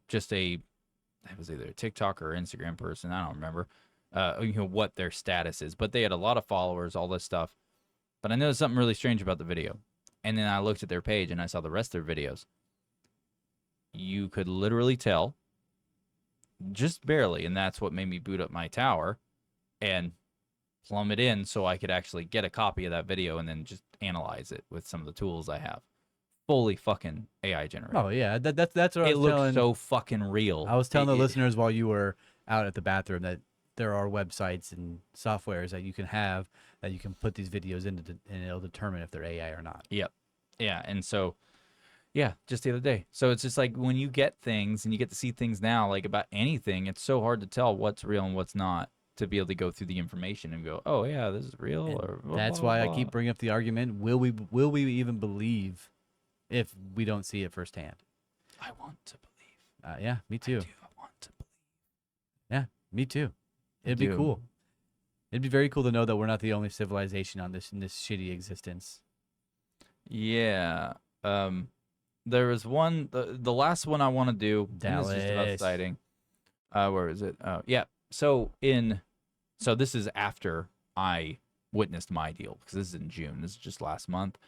just it was either a TikTok or Instagram person, I don't remember what their status is, but they had a lot of followers, all this stuff. But I noticed something really strange about the video, and then I looked at their page and I saw the rest of their videos. You could literally tell, just barely, and that's what made me boot up my tower and plumb it in so I could actually get a copy of that video and then just analyze it with some of the tools I have. Fully fucking AI generated. Oh, yeah. That's what I It was looks telling. so fucking real. I was telling the listeners while you were out at the bathroom that there are websites and softwares that you can have that you can put these videos into, and it'll determine if they're AI or not. Yep. Yeah. And so, yeah, just the other day. So it's just like when you get things and you get to see things now, like about anything, it's so hard to tell what's real and what's not to be able to go through the information and go, oh, yeah, this is real. And Or blah, that's blah, why blah. I keep bringing up the argument, will we even believe if we don't see it firsthand? I want to believe. Yeah, me too. I do. I want to believe. Yeah, me too. It'd I be do. cool. It'd be very cool to know that we're not the only civilization on in this shitty existence. Yeah. There was one, the last one I want to do. and This is just about Dallas. sighting. Where is it? Yeah. So this is after I witnessed my deal, because this is in June. This is just last month.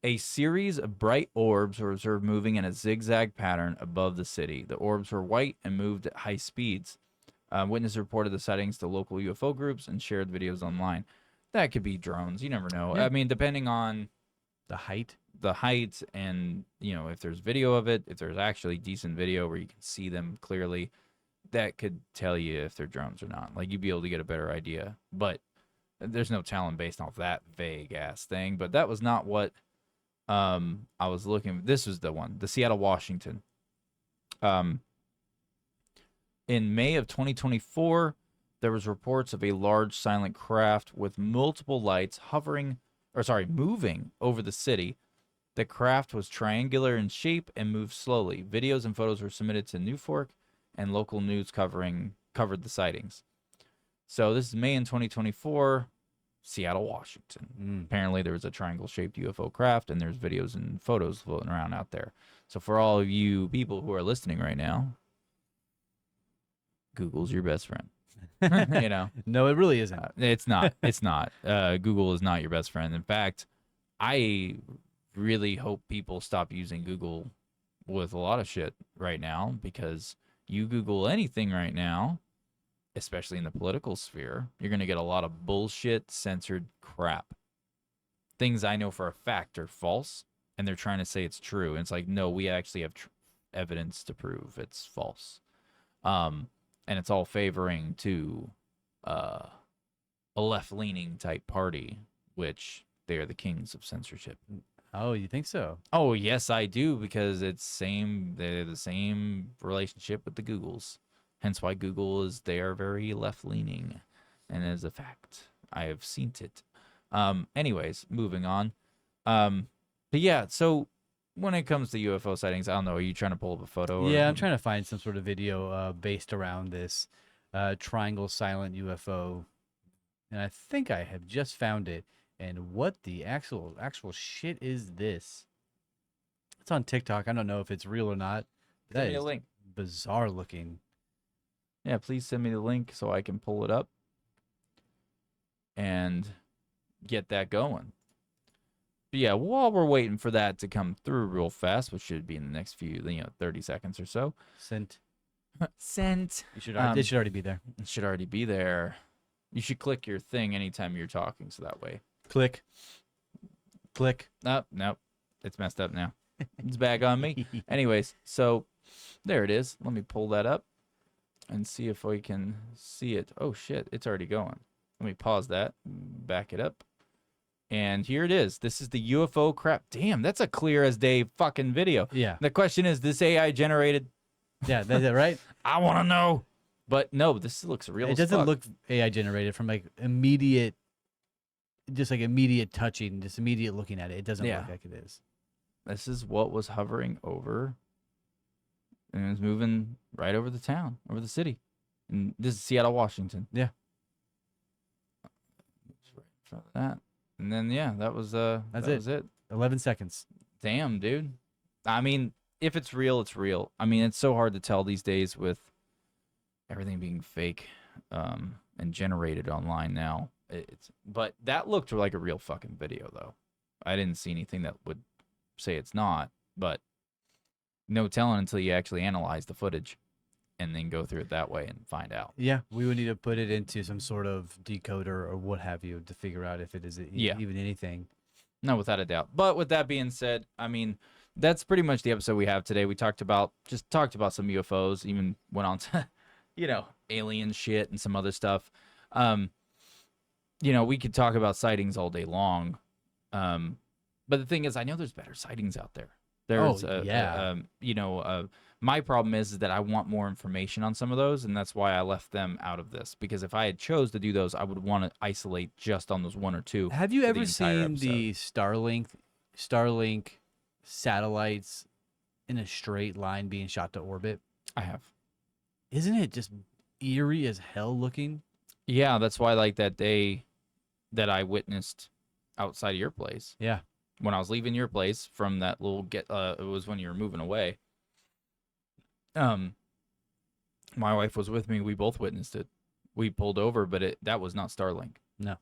A series of bright orbs were observed moving in a zigzag pattern above the city. The orbs were white and moved at high speeds. Witnesses reported the sightings to local UFO groups and shared videos online. That could be drones. You never know. Yeah. I mean, depending on The height. and, if there's video of it, if there's actually decent video where you can see them clearly, that could tell you if they're drones or not. Like, you'd be able to get a better idea. But there's no telling based off that vague-ass thing. But that was not what I was looking. This was the one, the Seattle, Washington. In May of 2024, there was reports of a large silent craft with multiple lights moving over the city. The craft was triangular in shape and moved slowly. Videos and photos were submitted to New Fork, and local news covered the sightings. So this is May in 2024. Seattle, Washington. Mm. Apparently, there was a triangle-shaped UFO craft, and there's videos and photos floating around out there. So for all of you people who are listening right now, Google's your best friend. You know, No, it really isn't. it's not. It's not. Google is not your best friend. In fact, I really hope people stop using Google with a lot of shit right now, because you Google anything right now, especially in the political sphere, you're going to get a lot of bullshit, censored crap. Things I know for a fact are false, and they're trying to say it's true. And it's like, no, we actually have evidence to prove it's false. And it's all favoring to a left-leaning type party, which they are the kings of censorship. Oh, you think so? Oh, yes, I do, because they're the same relationship with the Googles. Hence why they are very left-leaning. And as a fact, I have seen it. Anyways, moving on. But yeah, so when it comes to UFO sightings, I don't know, are you trying to pull up a photo? Yeah, I'm trying to find some sort of video based around this triangle silent UFO. And I think I have just found it. And what the actual shit is this? It's on TikTok. I don't know if it's real or not. That Send me a is link. bizarre looking. Yeah, please send me the link so I can pull it up and get that going. But yeah, while we're waiting for that to come through real fast, which should be in the next few, 30 seconds or so. Sent. Sent. It should already be there. It should already be there. You should click your thing anytime you're talking, so that way. Click. Click. Nope. It's messed up now. It's back on me. Anyways, so there it is. Let me pull that up and see if we can see it. Oh, shit. It's already going. Let me pause that. Back it up. And here it is. This is the UFO crap. Damn, that's a clear as day fucking video. Yeah. The question is, this AI generated? Yeah, that's it, right? I want to know. But no, this looks real It as doesn't fuck. look AI generated from like immediate touching, just immediate looking at it. It doesn't Yeah. look like it is. This is what was hovering over, and it was moving right over the town, over the city. And this is Seattle, Washington. Yeah. It's right in front of that. And then yeah, that was it. 11 seconds. Damn, dude. I mean, if it's real, it's real. I mean, it's so hard to tell these days with everything being fake and generated online now. But that looked like a real fucking video, though. I didn't see anything that would say it's not, but no telling until you actually analyze the footage and then go through it that way and find out. Yeah, we would need to put it into some sort of decoder or what have you to figure out if it is even anything. No, without a doubt. But with that being said, I mean, that's pretty much the episode we have today. We talked about some UFOs, even went on to, alien shit and some other stuff. We could talk about sightings all day long. But the thing is, I know there's better sightings out there. There's, my problem is that I want more information on some of those, and that's why I left them out of this. Because if I had chose to do those, I would want to isolate just on those one or two. Have you for the ever entire seen the Starlink satellites in a straight line being shot to orbit? I have. Isn't it just eerie as hell looking? Yeah, that's why, like, that day that I witnessed outside of your place. Yeah. When I was leaving your place from that little it was when you were moving away. My wife was with me. We both witnessed it. We pulled over, but that was not Starlink. No.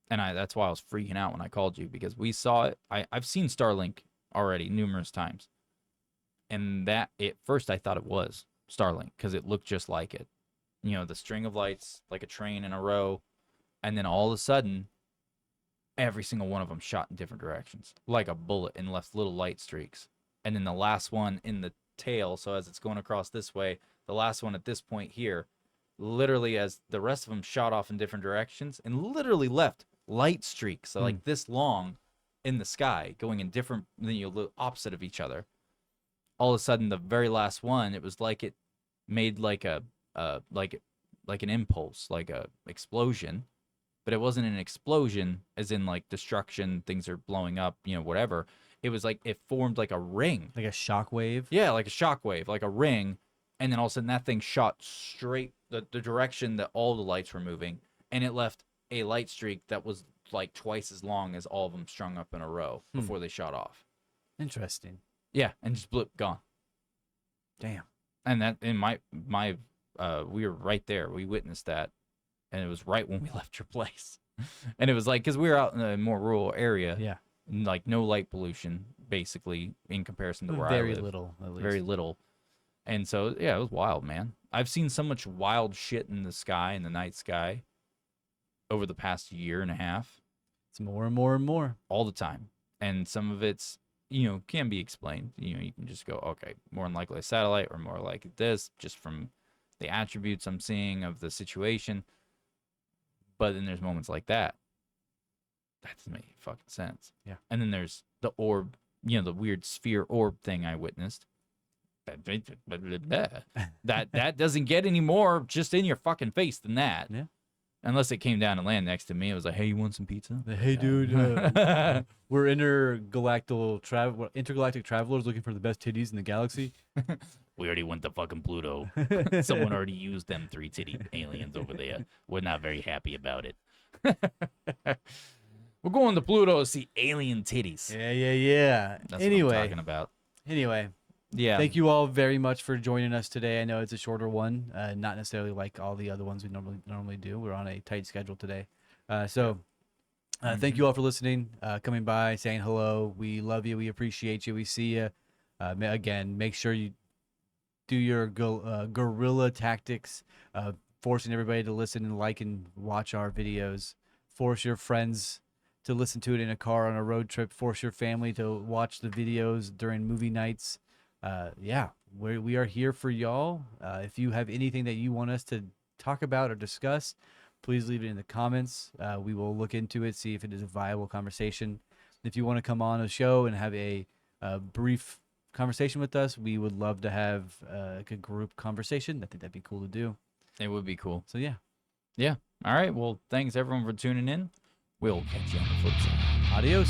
And that's why I was freaking out when I called you, because we saw it. I've seen Starlink already numerous times. And at first I thought it was Starlink because it looked just like it. The string of lights, like a train in a row. And then all of a sudden, every single one of them shot in different directions, like a bullet, and left little light streaks. And then the last one in the tail, so as it's going across this way, the last one at this point here, literally as the rest of them shot off in different directions and literally left light streaks, so like this long in the sky, going in different, opposite of each other. All of a sudden, the very last one, it was like it made like an impulse, like a explosion. But it wasn't an explosion as in like destruction, things are blowing up, whatever. It was like it formed like a ring. Like a shockwave? Yeah, like a shockwave, like a ring. And then all of a sudden that thing shot straight the direction that all the lights were moving. And it left a light streak that was like twice as long as all of them strung up in a row before they shot off. Interesting. Yeah, and just blip gone. Damn. And that in my we were right there. We witnessed that, and it was right when we left your place. And it was like, because we were out in a more rural area, Yeah. like no light pollution, basically, in comparison to where I Very live. little, at least. Very little. And so, yeah, it was wild, man. I've seen so much wild shit in the sky, in the night sky, over the past year and a half. It's more and more and more. All the time. And some of it's, can be explained. You can just go, okay, more than likely a satellite or more like this, just from the attributes I'm seeing of the situation. But then there's moments like that. That doesn't make fucking sense. Yeah. And then there's the orb, the weird sphere orb thing I witnessed. That doesn't get any more just in your fucking face than that. Yeah. Unless it came down to land next to me. It was like, hey, you want some pizza? Hey, dude, we're intergalactic travelers looking for the best titties in the galaxy. We already went to fucking Pluto. Someone already used them 3 titty aliens over there. We're not very happy about it. We're going to Pluto to see alien titties. Yeah. That's Anyway, what I'm talking about. Yeah. Thank you all very much for joining us today. I know it's a shorter one, not necessarily like all the other ones we normally do. We're on a tight schedule today. Thank you all for listening, coming by, saying hello. We love you. We appreciate you. We see you. Again, make sure you do your guerrilla tactics, forcing everybody to listen and like and watch our videos. Force your friends to listen to it in a car on a road trip. Force your family to watch the videos during movie nights. We are here for y'all. If you have anything that you want us to talk about or discuss, please leave it in the comments. We will look into it, see if it is a viable conversation. If you want to come on a show and have a brief conversation with us, we would love to have a group conversation. I think that'd be cool to do. It would be cool. So yeah. All right. Well, thanks everyone for tuning in. We'll catch you on the flip side. Adios.